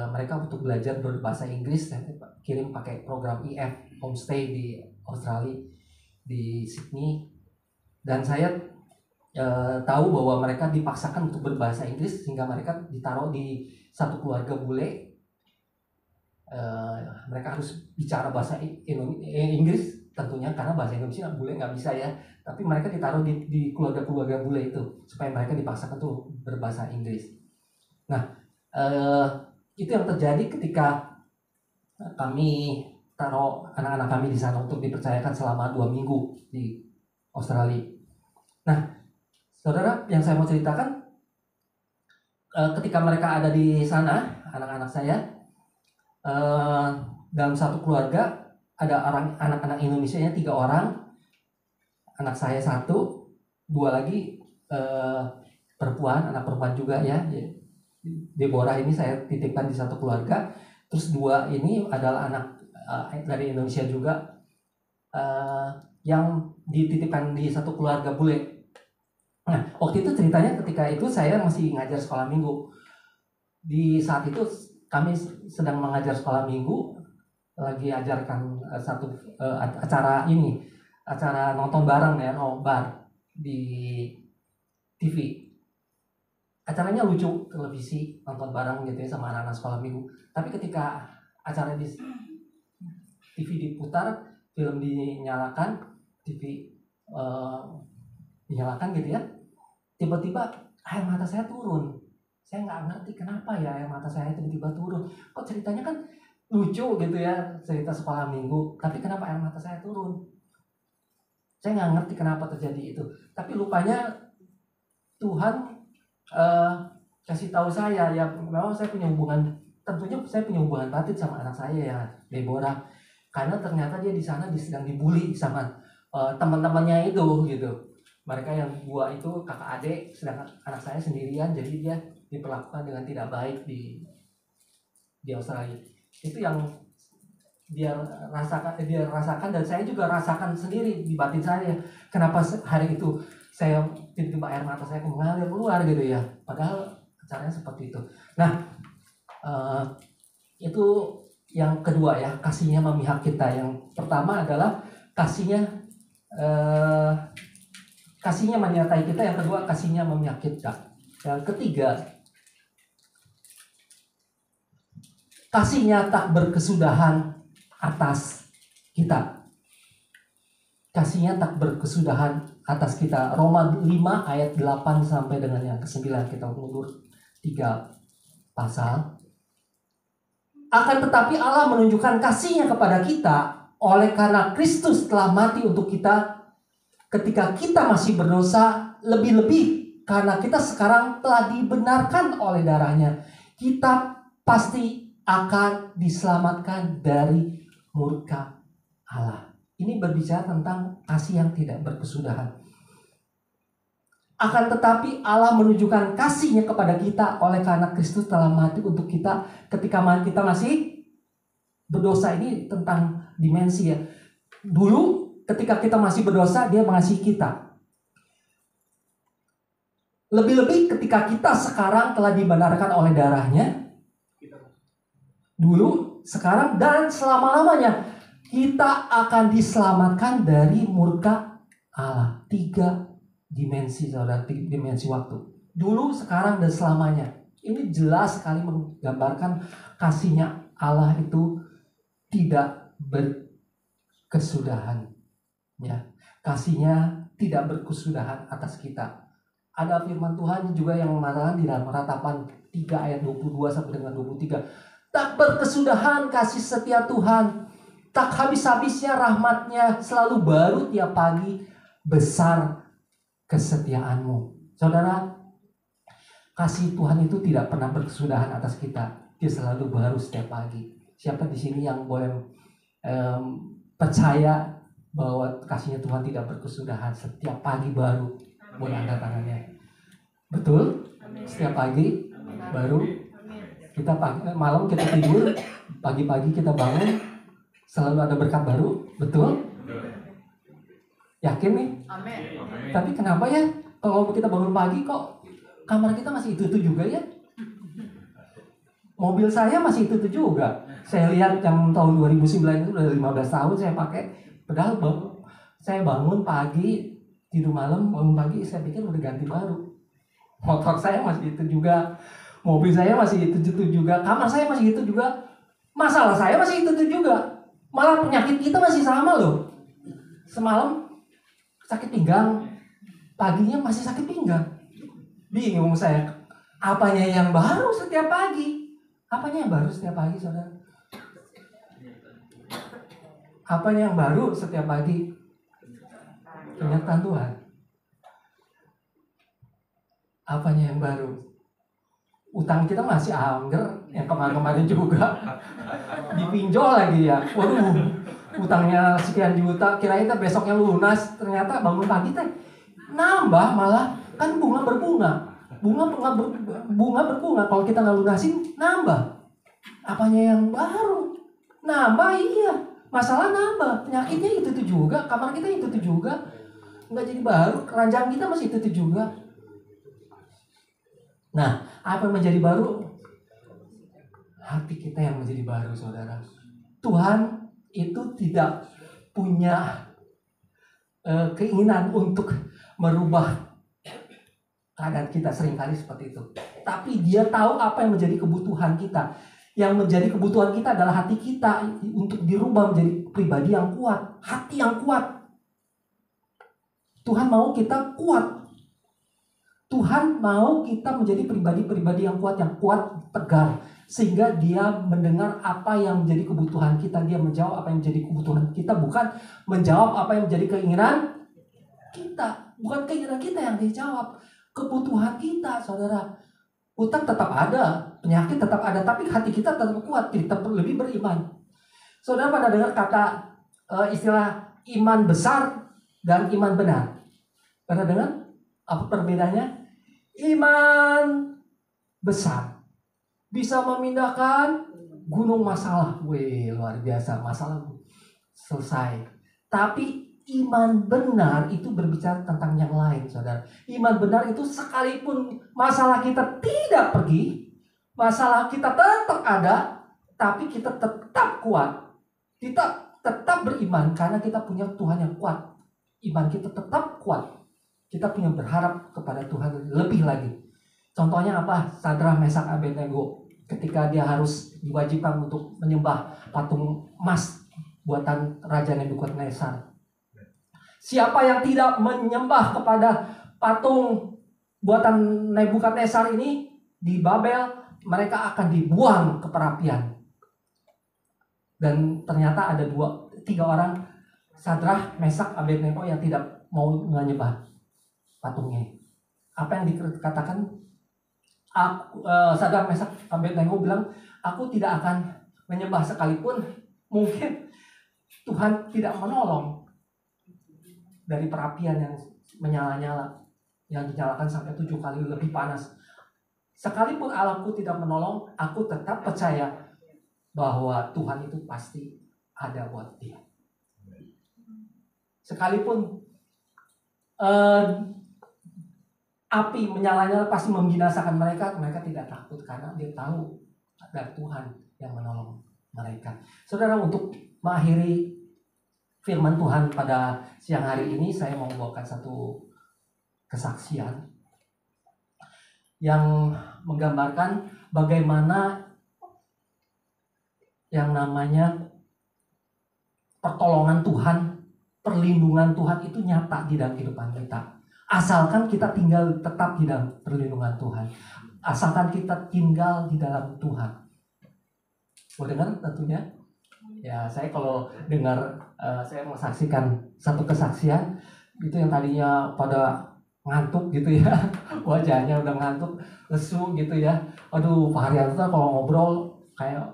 Mereka untuk belajar berbahasa Inggris, saya kirim pakai program IF, homestay di Australia, di Sydney. Dan saya tahu bahwa mereka dipaksakan untuk berbahasa Inggris, sehingga mereka ditaruh di satu keluarga bule. Mereka harus bicara bahasa Inggris tentunya, karena bahasa Indonesia bule nggak bisa ya. Tapi mereka ditaruh di keluarga-keluarga bule itu, supaya mereka dipaksakan untuk berbahasa Inggris. Nah, itu yang terjadi ketika kami taruh anak-anak kami di sana untuk dipercayakan selama 2 minggu di Australia. Nah, saudara, yang saya mau ceritakan, ketika mereka ada di sana, anak-anak saya, dalam satu keluarga ada anak-anak Indonesianya 3 orang, anak saya 1, 2 lagi perempuan, anak perempuan juga ya. Deborah ini saya titipkan di satu keluarga, terus 2 ini adalah anak dari Indonesia juga, yang dititipkan di satu keluarga bule. Nah, waktu itu ceritanya ketika itu saya masih ngajar sekolah minggu. Di saat itu kami sedang mengajar sekolah minggu, lagi ajarkan satu acara nonton bareng ya, nobar di TV. Acaranya lucu, televisi, nonton bareng gitu ya sama anak-anak sekolah minggu. Tapi ketika acara di TV diputar, film dinyalakan, TV dinyalakan gitu ya, tiba-tiba air mata saya turun. Saya nggak ngerti kenapa ya air mata saya tiba-tiba turun. Kok ceritanya kan lucu gitu ya, cerita sekolah minggu, tapi kenapa air mata saya turun? Saya nggak ngerti kenapa terjadi itu. Tapi rupanya Tuhan kasih tahu saya ya, memang saya punya hubungan, tentunya saya punya hubungan batin sama anak saya ya, Deborah. Karena ternyata dia di sana sedang dibully sama teman-temannya itu gitu. Mereka yang dua itu kakak adik, sedangkan anak saya sendirian, jadi dia diperlakukan dengan tidak baik di Australia. Itu yang dia rasakan dan saya juga rasakan sendiri di batin saya. Kenapa hari itu saya tiba-tiba air mata saya mengalir keluar gitu ya, padahal caranya seperti itu. Nah, itu yang kedua ya, kasihnya memihak kita. Yang pertama adalah kasihnya menyertai kita. Yang kedua, kasihnya memihak kita. Yang ketiga, kasihnya tak berkesudahan atas kita. Kasihnya tak berkesudahan atas kita. Roma 5 ayat 8 sampai dengan yang ke-9. Kita mundur 3 pasal. Akan tetapi Allah menunjukkan kasihnya kepada kita oleh karena Kristus telah mati untuk kita ketika kita masih berdosa, lebih-lebih karena kita sekarang telah dibenarkan oleh darahnya. Kita pasti akan diselamatkan dari murka Allah. Ini berbicara tentang kasih yang tidak berkesudahan. Akan tetapi Allah menunjukkan kasihnya kepada kita oleh karena Kristus telah mati untuk kita ketika kita masih berdosa. Ini tentang dimensi ya. Dulu ketika kita masih berdosa, dia mengasihi kita. Lebih-lebih ketika kita sekarang telah dibenarkan oleh darahnya. Dulu, sekarang, dan selama-lamanya kita akan diselamatkan dari murka Allah. 3 dimensi, saudara, 3 dimensi waktu. Dulu, sekarang, dan selamanya. Ini jelas sekali menggambarkan kasihnya Allah itu tidak berkesudahan. Ya, kasihnya tidak berkesudahan atas kita. Ada firman Tuhan juga yang mengatakan di dalam Ratapan 3 ayat 22 sampai dengan 23. Tak berkesudahan kasih setia Tuhan, tak habis-habisnya rahmatnya, selalu baru tiap pagi, besar kesetiaanmu. Saudara, kasih Tuhan itu tidak pernah berkesudahan atas kita. Dia selalu baru setiap pagi. Siapa di sini yang boleh percaya bahwa kasihnya Tuhan tidak berkesudahan? Setiap pagi baru. Boleh angkat tangannya. Betul? Setiap pagi baru. Kita malam kita tidur, pagi-pagi kita bangun, selalu ada berkat baru. Betul? Yakin nih? Amin. Tapi kenapa ya kalau kita bangun pagi kok kamar kita masih itu juga ya? Mobil saya masih itu juga. Saya lihat yang tahun 2009 itu udah 15 tahun saya pakai. Padahal saya bangun pagi, tidur malam, bangun pagi, saya pikir udah ganti baru. Motor saya masih itu juga. Mobil saya masih itu juga. Kamar saya masih itu juga. Masalah saya masih itu juga. Malah penyakit kita masih sama loh. Semalam sakit pinggang, paginya masih sakit pinggang. Bingung saya. Apanya yang baru setiap pagi? Apanya yang baru setiap pagi, saudara? Apanya yang baru setiap pagi? Kenyataan Tuhan. Apanya yang baru? Utang kita masih angger, yang kemarin-kemarin juga dipinjol lagi ya. Waduh, utangnya sekian juta, kira kita besoknya lunas, ternyata bangun pagi teh nambah, malah kan bunga berbunga. Bunga berbunga, kalau kita nggak lunasin nambah. Apanya yang baru? Nambah, iya. Masalah nambah, penyakitnya itu juga, kamar kita itu juga. Nggak jadi baru, keranjang kita masih itu juga. Nah, apa yang menjadi baru? Hati kita yang menjadi baru, saudara. Tuhan itu tidak punya keinginan untuk merubah keadaan kita, seringkali seperti itu. Tapi dia tahu apa yang menjadi kebutuhan kita. Yang menjadi kebutuhan kita adalah hati kita untuk dirubah menjadi pribadi yang kuat. Hati yang kuat. Tuhan mau kita kuat. Tuhan mau kita menjadi pribadi-pribadi yang kuat tegar. Sehingga dia mendengar apa yang menjadi kebutuhan kita. Dia menjawab apa yang menjadi kebutuhan kita. Bukan menjawab apa yang menjadi keinginan kita, bukan keinginan kita yang dijawab, kebutuhan kita, saudara. Utang tetap ada, penyakit tetap ada, tapi hati kita tetap kuat, kita lebih beriman. Saudara pada dengar kata istilah iman besar dan iman benar? Pada dengar apa perbedaannya? Iman besar bisa memindahkan gunung masalah. Wih, luar biasa, masalah selesai. Tapi iman benar itu berbicara tentang yang lain, saudara. Iman benar itu sekalipun masalah kita tidak pergi, masalah kita tetap ada, tapi kita tetap kuat. Kita tetap beriman karena kita punya Tuhan yang kuat. Iman kita tetap kuat. Kita punya berharap kepada Tuhan lebih lagi. Contohnya apa? Sadrah, Mesak, Abednego. Ketika dia harus diwajibkan untuk menyembah patung emas buatan Raja Nebukadnezar. Siapa yang tidak menyembah kepada patung buatan Nebukadnezar ini di Babel, mereka akan dibuang ke perapian. Dan ternyata ada 3 orang, Sadrah, Mesak, Abednego, yang tidak mau menyembah patungnya. Apa yang dikatakan? Sadrah, Mesak, Abednego bilang, aku tidak akan menyembah sekalipun mungkin Tuhan tidak menolong dari perapian yang menyala-nyala, yang dinyalakan sampai 7 kali lebih panas. Sekalipun Allahku tidak menolong, aku tetap percaya bahwa Tuhan itu pasti ada buat dia. Sekalipun api menyala-nyala pasti membinasakan mereka, mereka tidak takut karena dia tahu ada Tuhan yang menolong mereka. Saudara, untuk mengakhiri firman Tuhan pada siang hari ini, saya mau membawakan satu kesaksian yang menggambarkan bagaimana yang namanya pertolongan Tuhan, perlindungan Tuhan itu nyata di dalam kehidupan kita. Asalkan kita tinggal tetap di dalam perlindungan Tuhan. Asalkan kita tinggal di dalam Tuhan. Mau dengar tentunya? Ya, saya kalau dengar, saya mau saksikan satu kesaksian itu yang tadinya pada ngantuk gitu ya, wajahnya udah ngantuk, lesu gitu ya. Aduh, Pak Haryanto kalau ngobrol kayak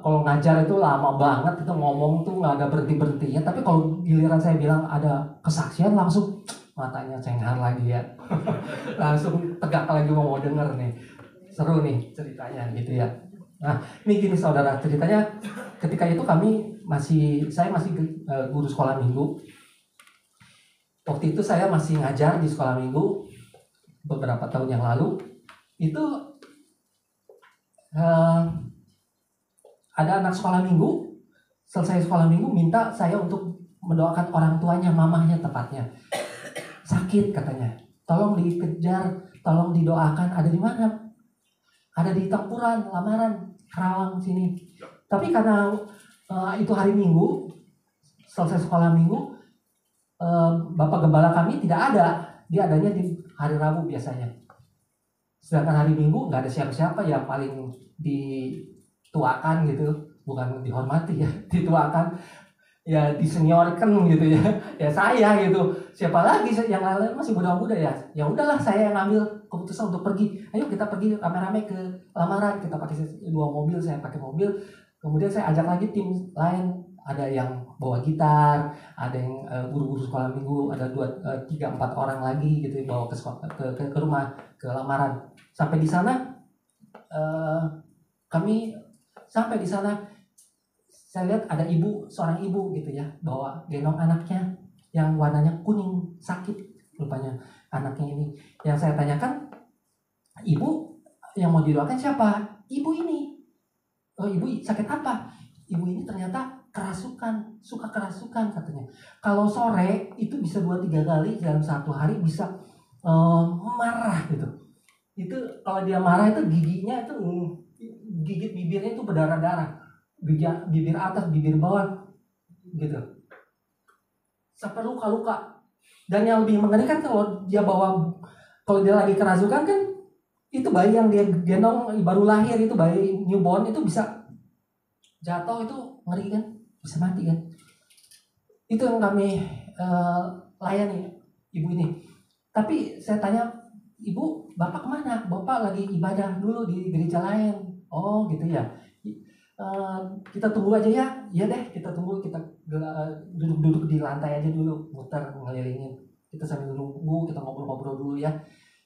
kalau ngajar itu lama banget, itu ngomong tuh nggak ada berhenti-berhentinya. Tapi kalau giliran saya bilang ada kesaksian, langsung matanya cengar lagi ya. Langsung tegak lagi mau denger nih. Seru nih ceritanya gitu ya. Nah, ini gini saudara, ceritanya ketika itu saya masih guru sekolah minggu. Waktu itu saya masih ngajar di sekolah minggu beberapa tahun yang lalu. Itu ada anak sekolah minggu, selesai sekolah minggu minta saya untuk mendoakan orang tuanya, mamahnya tepatnya. Sakit katanya. Tolong dikejar, tolong didoakan. Ada di mana? Ada di Tempuran, Lamaran, Karawang sini. Tapi karena itu hari Minggu, selesai sekolah Minggu, Bapak Gembala kami tidak ada. Dia adanya di hari Rabu biasanya. Sedangkan hari Minggu nggak ada siapa-siapa, yang paling dituakan gitu, bukan dihormati ya, dituakan, ya diseniorkan gitu ya. Ya saya gitu. Siapa lagi yang lain masih muda-muda ya. Ya udahlah, saya yang ngambil keputusan untuk pergi. Ayo kita pergi rame-rame ke Lamaran. Kita pakai 2 mobil, saya pakai mobil. Kemudian saya ajak lagi tim lain. Ada yang bawa gitar, ada yang guru-guru sekolah minggu, ada 3-4 orang lagi gitu bawa ke rumah, ke Lamaran. Sampai di sana kami sampai di sana, saya lihat ada seorang ibu gitu ya, bawa gendong anaknya yang warnanya kuning, sakit rupanya anaknya ini. Yang saya tanyakan, ibu yang mau didoakan siapa? Ibu ini. Oh, ibu sakit apa? Ibu ini ternyata kerasukan, suka kerasukan katanya. Kalau sore itu bisa 2-3 kali dalam satu hari bisa marah gitu. Itu kalau dia marah itu giginya itu gigit bibirnya itu berdarah-darah. Bibir atas, bibir bawah gitu. Sampai luka-luka. Dan yang lebih mengerikan kalau dia lagi kerasukan kan, itu bayi yang dia gendong baru lahir, itu bayi newborn itu bisa jatuh, itu ngeri kan, bisa mati kan. Itu yang kami layani. ibu ini. Tapi saya tanya, ibu, bapak kemana? Bapak lagi ibadah dulu di gereja lain. Oh gitu ya. Kita tunggu aja ya. Iya deh, kita tunggu. Kita duduk-duduk di lantai aja dulu, muter ngelilingin. Kita sambil nunggu, kita ngobrol-ngobrol dulu ya.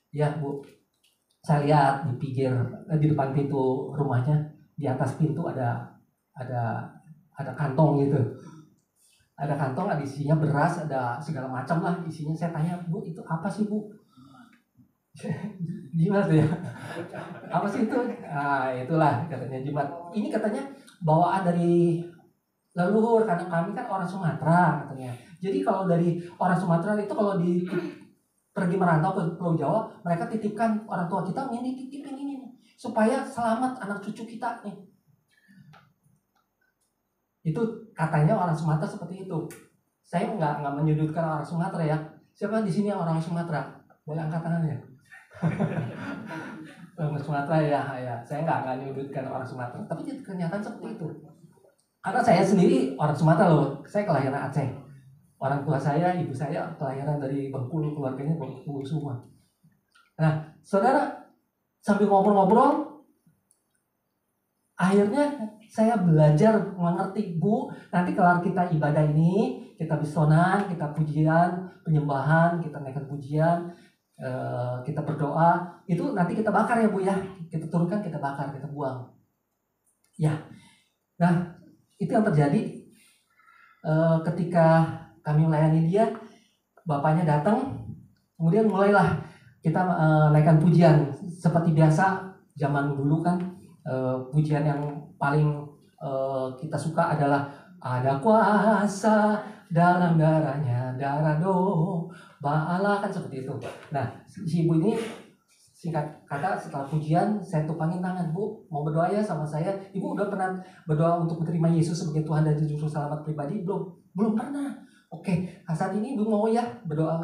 Ya bu, saya lihat di di depan pintu rumahnya, di atas pintu ada kantong gitu. Ada kantong, ada isinya beras, ada segala macam lah isinya. Saya tanya, bu, itu apa sih bu? Jimat ya. Apa sih itu? Itulah katanya jimat. Ini katanya bawaan dari leluhur, karena kami kan orang Sumatera katanya. Jadi kalau dari orang Sumatera itu kalau pergi merantau ke Pulau Jawa, mereka titipkan orang tua kita, ini titipin ini supaya selamat anak cucu kita nih. Itu katanya orang Sumatera seperti itu. Saya nggak menyudutkan orang Sumatera ya. Siapa di sini yang orang Sumatera? Boleh angkat tangannya. Orang Sumatera ya. Saya nggak menyudutkan orang Sumatera. Tapi kenyataan seperti itu. Karena saya sendiri orang Sumatera loh. Saya kelahiran Aceh. Orang tua saya, ibu saya kelahiran dari Bengkulu, keluarganya Bengkulu semua. Nah, saudara, sambil ngobrol-ngobrol, akhirnya saya belajar mengerti, bu, nanti kalau kita ibadah ini, kita bisonan, kita pujian, penyembahan, kita naikkan pujian, kita berdoa, itu nanti kita bakar ya bu ya, kita turunkan, kita bakar, kita buang. Ya, nah itu yang terjadi ketika kami melayani dia. Bapaknya datang, kemudian mulailah kita naikkan pujian seperti biasa. Zaman dulu kan pujian yang paling kita suka adalah ada kuasa dalam darahnya, darah Allah, kan seperti itu. Nah, si ibu ini singkat kata setelah pujian saya tupangin tangan, bu, mau berdoa ya sama saya. Ibu udah pernah berdoa untuk menerima Yesus sebagai Tuhan dan Juru Selamat pribadi? Belum pernah. Oke, saat ini ibu mau ya berdoa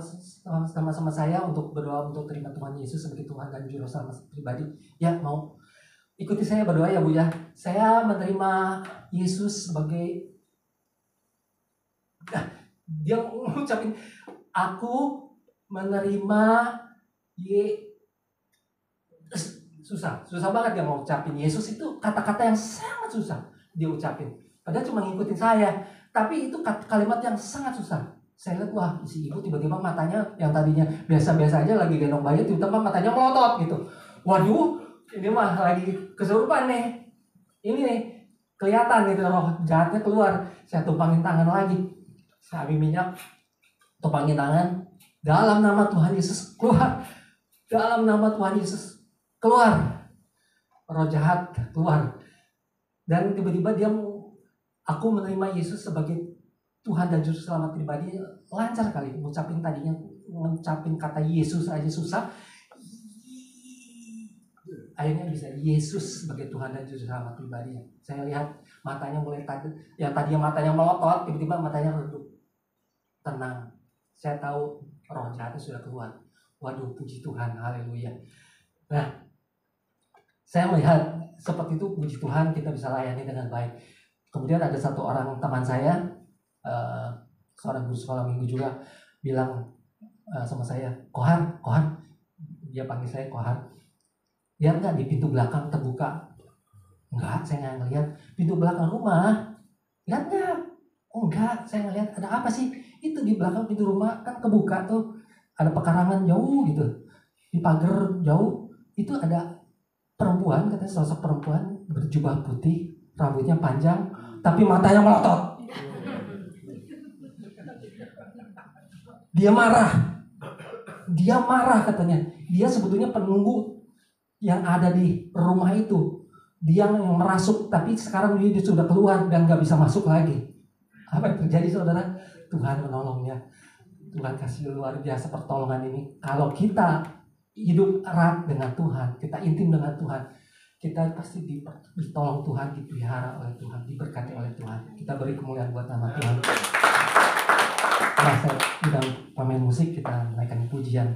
sama saya untuk berdoa untuk terima Tuhan Yesus sebagai Tuhan dan Juru Selamat pribadi? Ya, mau. Ikuti saya berdoa ya bu ya. Saya menerima Yesus sebagai, dia ngucapin, aku menerima susah banget dia mau ucapin Yesus. Itu kata-kata yang sangat susah dia ucapin. Padahal cuma ngikutin saya, tapi itu kalimat yang sangat susah. Saya lihat, wah, si ibu tiba-tiba matanya yang tadinya biasa-biasa aja lagi gendong bayi, tiba-tiba matanya melotot gitu. Waduh, ini mah lagi kesurupan nih. Ini nih, kelihatan gitu roh jahatnya keluar. Saya tumpangin tangan lagi. Saya ambil minyak, tumpangin tangan. Dalam nama Tuhan Yesus, keluar. Dalam nama Tuhan Yesus, keluar. Roh jahat keluar. Dan tiba-tiba dia, aku menerima Yesus sebagai Tuhan dan Juru Selamat pribadi. Lancar kali ngucapin kata Yesus aja susah. Akhirnya bisa Yesus sebagai Tuhan dan Juru Selamat pribadi. Saya lihat matanya mulai yang tadinya matanya melotot, tiba-tiba matanya redup, tenang. Saya tahu roh jahatnya sudah keluar. Waduh, puji Tuhan, haleluya. Nah, saya melihat seperti itu, puji Tuhan, kita bisa layani dengan baik. Kemudian ada satu orang teman saya, seorang guru sekolah minggu juga, bilang sama saya, Kohar, dia panggil saya Kohar. Lihat nggak di pintu belakang terbuka? Enggak, saya nggak ngeliat. Pintu belakang rumah, lihat nggak? Oh enggak, saya ngeliat. Ada apa sih? Itu di belakang pintu rumah kan kebuka tuh, ada pekarangan jauh gitu, di pagar jauh itu ada perempuan, katanya sosok perempuan berjubah putih, rambutnya panjang, tapi matanya melotot. Dia marah katanya. Dia sebetulnya penunggu yang ada di rumah itu. Dia yang merasuk, tapi sekarang dia sudah keluar dan gak bisa masuk lagi. Apa yang terjadi saudara? Tuhan menolongnya. Tuhan kasih luar biasa pertolongan ini. Kalau kita hidup erat dengan Tuhan, kita intim dengan Tuhan, kita pasti ditolong Tuhan, dipelihara oleh Tuhan, diberkati oleh Tuhan. Kita beri kemuliaan buat nama Tuhan. Nah, saya sedang pemain musik, kita naikkan pujian.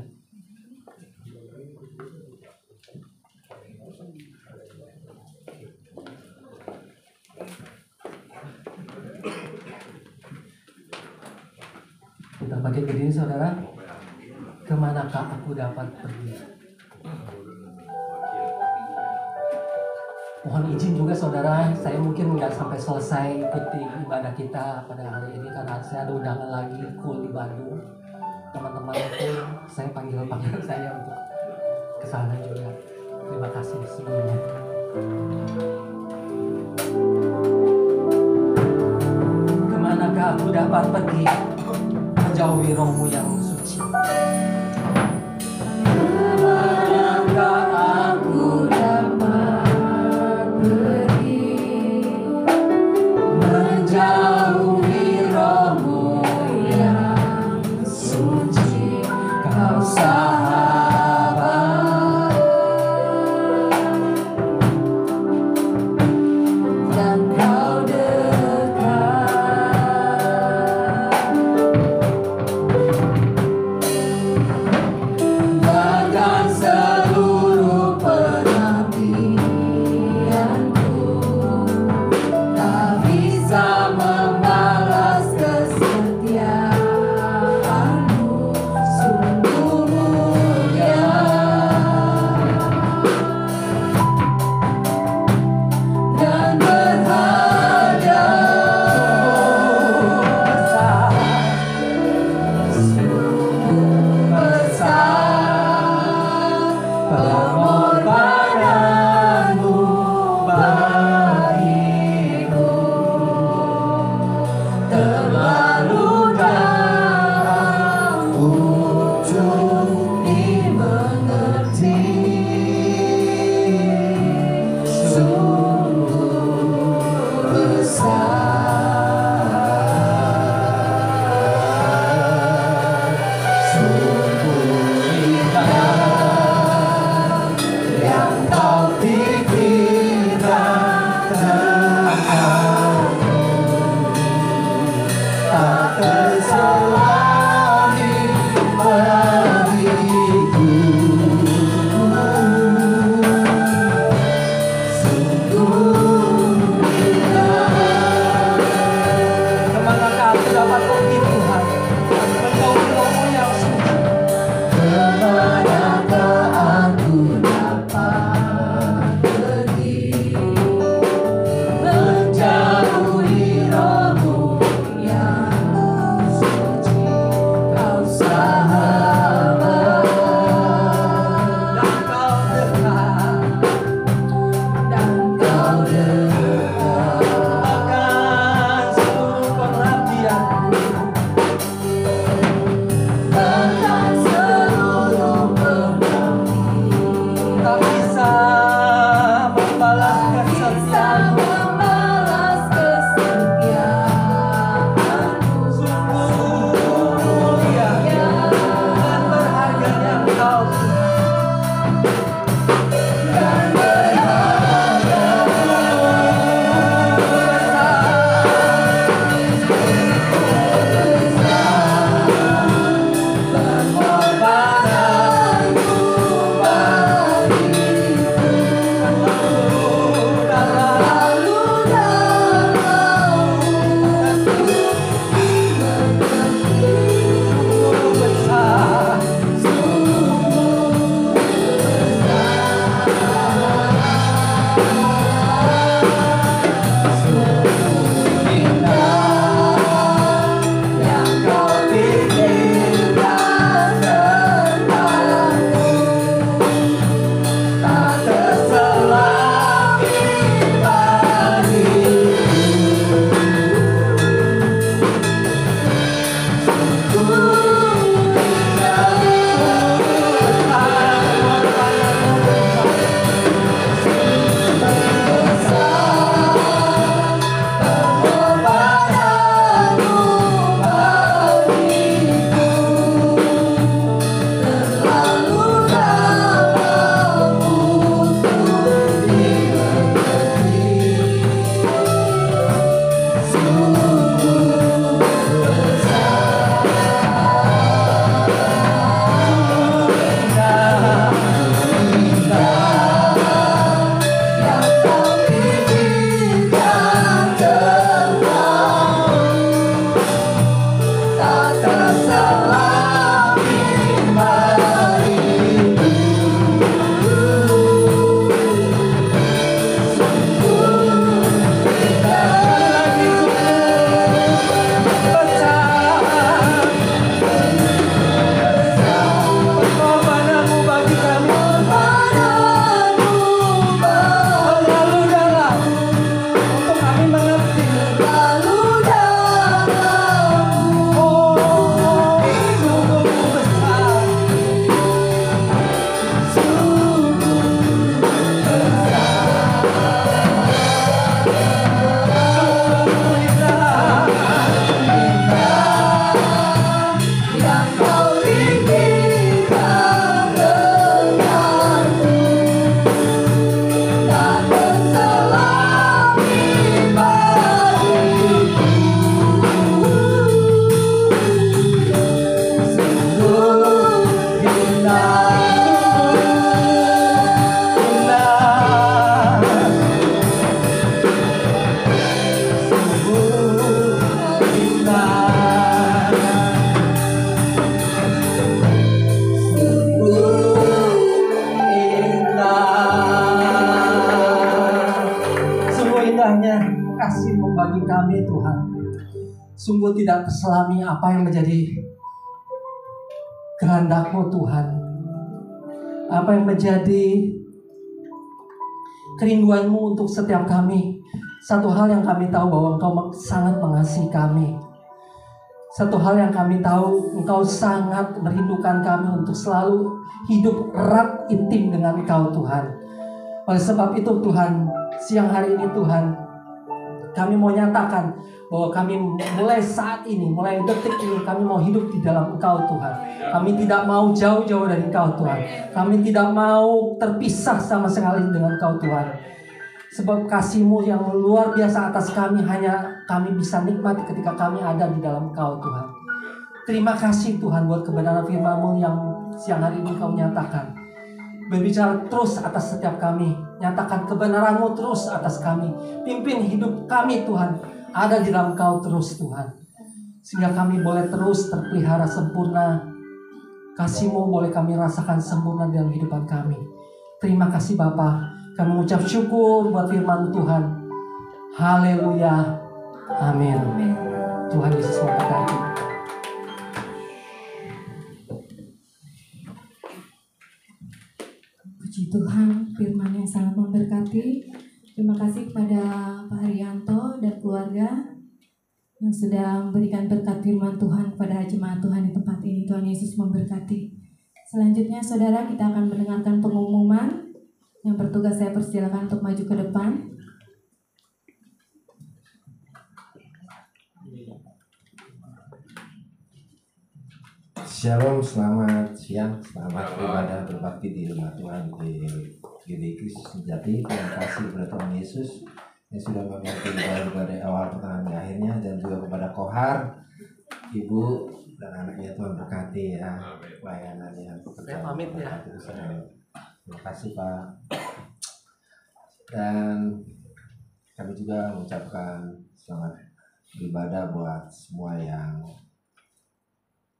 Kita bangkit berdiri saudara. Kemanakah aku dapat pergi? Mohon izin juga saudara, saya mungkin nggak sampai selesai ikuti ibadah kita pada hari ini karena saya ada undangan lagi full di Bandung. Teman-teman itu saya panggil saya untuk ke sana juga. Terima kasih sebelumnya. Kemanakah aku dapat pergi menjauhi rohmu yang suci? Kemanakah aku dapat pergi menjauhi rohmu yang suci? Kau sahabat dan kau dekat. sungguh tidak terselami apa yang menjadi kehendak-Mu Tuhan. Apa yang menjadi kerinduan-Mu untuk setiap kami. Satu hal yang kami tahu bahwa Engkau sangat mengasihi kami. Satu hal yang kami tahu, Engkau sangat merindukan kami untuk selalu hidup erat intim dengan Engkau Tuhan. Oleh sebab itu Tuhan, siang hari ini Tuhan, kami mau nyatakan bahwa kami mulai saat ini, mulai detik ini, kami mau hidup di dalam Engkau Tuhan. Kami tidak mau jauh-jauh dari Engkau Tuhan. Kami tidak mau terpisah sama sekali dengan Engkau Tuhan. Sebab kasih-Mu yang luar biasa atas kami hanya kami bisa nikmati ketika kami ada di dalam Engkau Tuhan. Terima kasih Tuhan buat kebenaran firman-Mu yang siang hari ini Kau nyatakan. Berbicara terus atas setiap kami. Nyatakan kebenaran-Mu terus atas kami. Pimpin hidup kami Tuhan. Ada di dalam Kau terus Tuhan. Sehingga kami boleh terus terpelihara sempurna. Kasih-Mu boleh kami rasakan sempurna dalam kehidupan kami. Terima kasih Bapa. Kami mengucap syukur buat firman Tuhan. Haleluya. Amin. Tuhan Yesus memberkati. Puji Tuhan, firman yang sangat memberkati. Terima kasih kepada Pak Haryanto dan keluarga yang sudah memberikan berkat firman Tuhan kepada jemaat Tuhan di tempat ini. Tuhan Yesus memberkati. Selanjutnya saudara, kita akan mendengarkan pengumuman. Yang bertugas saya persilakan untuk maju ke depan. Shalom, selamat siang, selamat beribadah berbakti di rumah Tuhan di GDI Kristus Sejati. Terima kasih kepada Tuhan Yesus yang sudah memberkati ibadah dari awal pertengahan dan akhirnya, dan juga kepada Kohar, Ibu dan anaknya. Tuhan berkati ya pelayanannya. Saya pamit ya. Terima kasih Pak. Dan kami juga mengucapkan selamat beribadah buat semua yang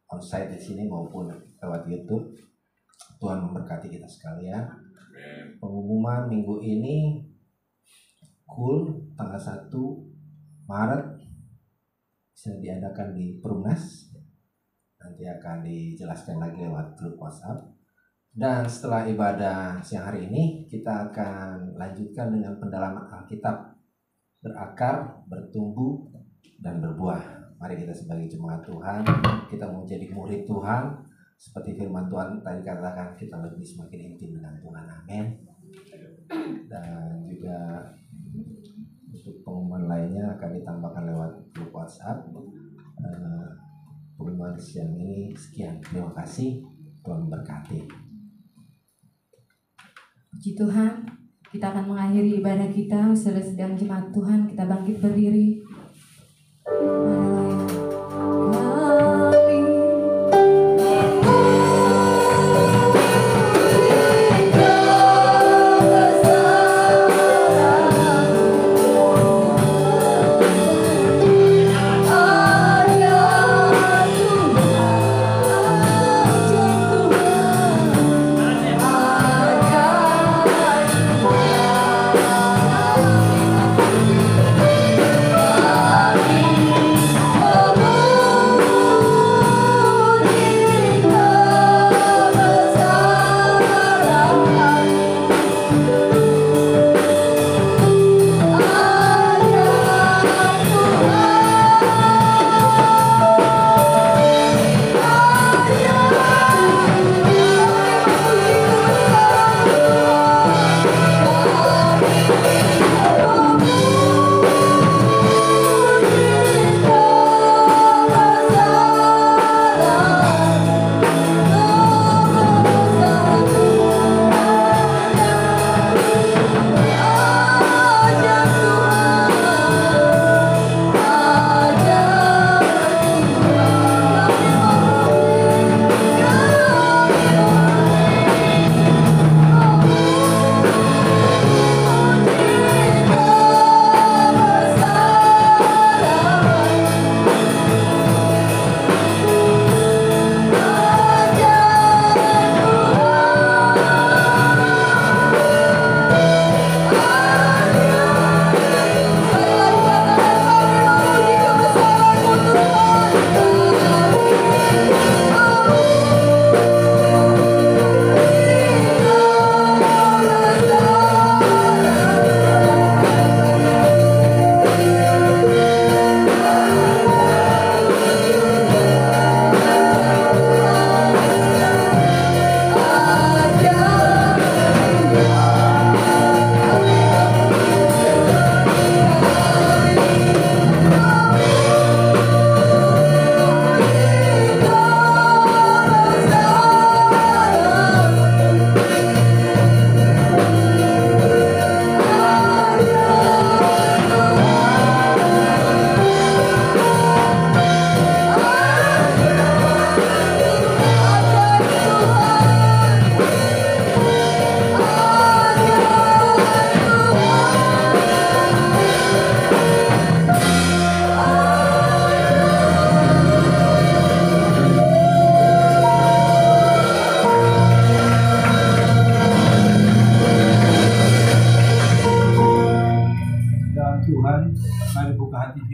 onsite di sini maupun lewat YouTube. Tuhan memberkati kita sekalian. Pengumuman minggu ini KUL tanggal 1 Maret bisa diadakan di Perumnas. Nanti akan dijelaskan lagi lewat grup WhatsApp. Dan setelah ibadah siang hari ini, kita akan lanjutkan dengan pendalaman Alkitab. Berakar, bertumbuh, dan berbuah. Mari kita sebagai jemaat Tuhan, kita mau jadi murid Tuhan. Seperti firman Tuhan tadi katakan, kita lebih semakin intim dengan Tuhan. Amin. Dan juga untuk pengumuman lainnya akan ditambahkan lewat grup WhatsApp. Pengumuman siang ini sekian. Terima kasih. Tuhan memberkati. Puji Tuhan, kita akan mengakhiri ibadah kita. Saudara sedang jemaat Tuhan, kita bangkit berdiri. Oh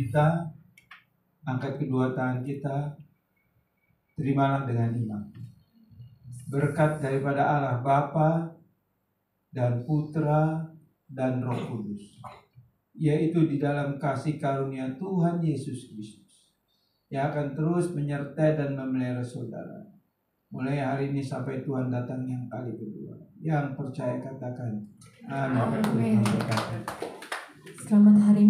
kita, angkat kedua tangan kita, terimalah dengan iman. Berkat daripada Allah Bapa dan Putra dan Roh Kudus, yaitu di dalam kasih karunia Tuhan Yesus Kristus, yang akan terus menyertai dan memelihara saudara, mulai hari ini sampai Tuhan datang yang kali kedua. Yang percaya katakan amin. Selamat hari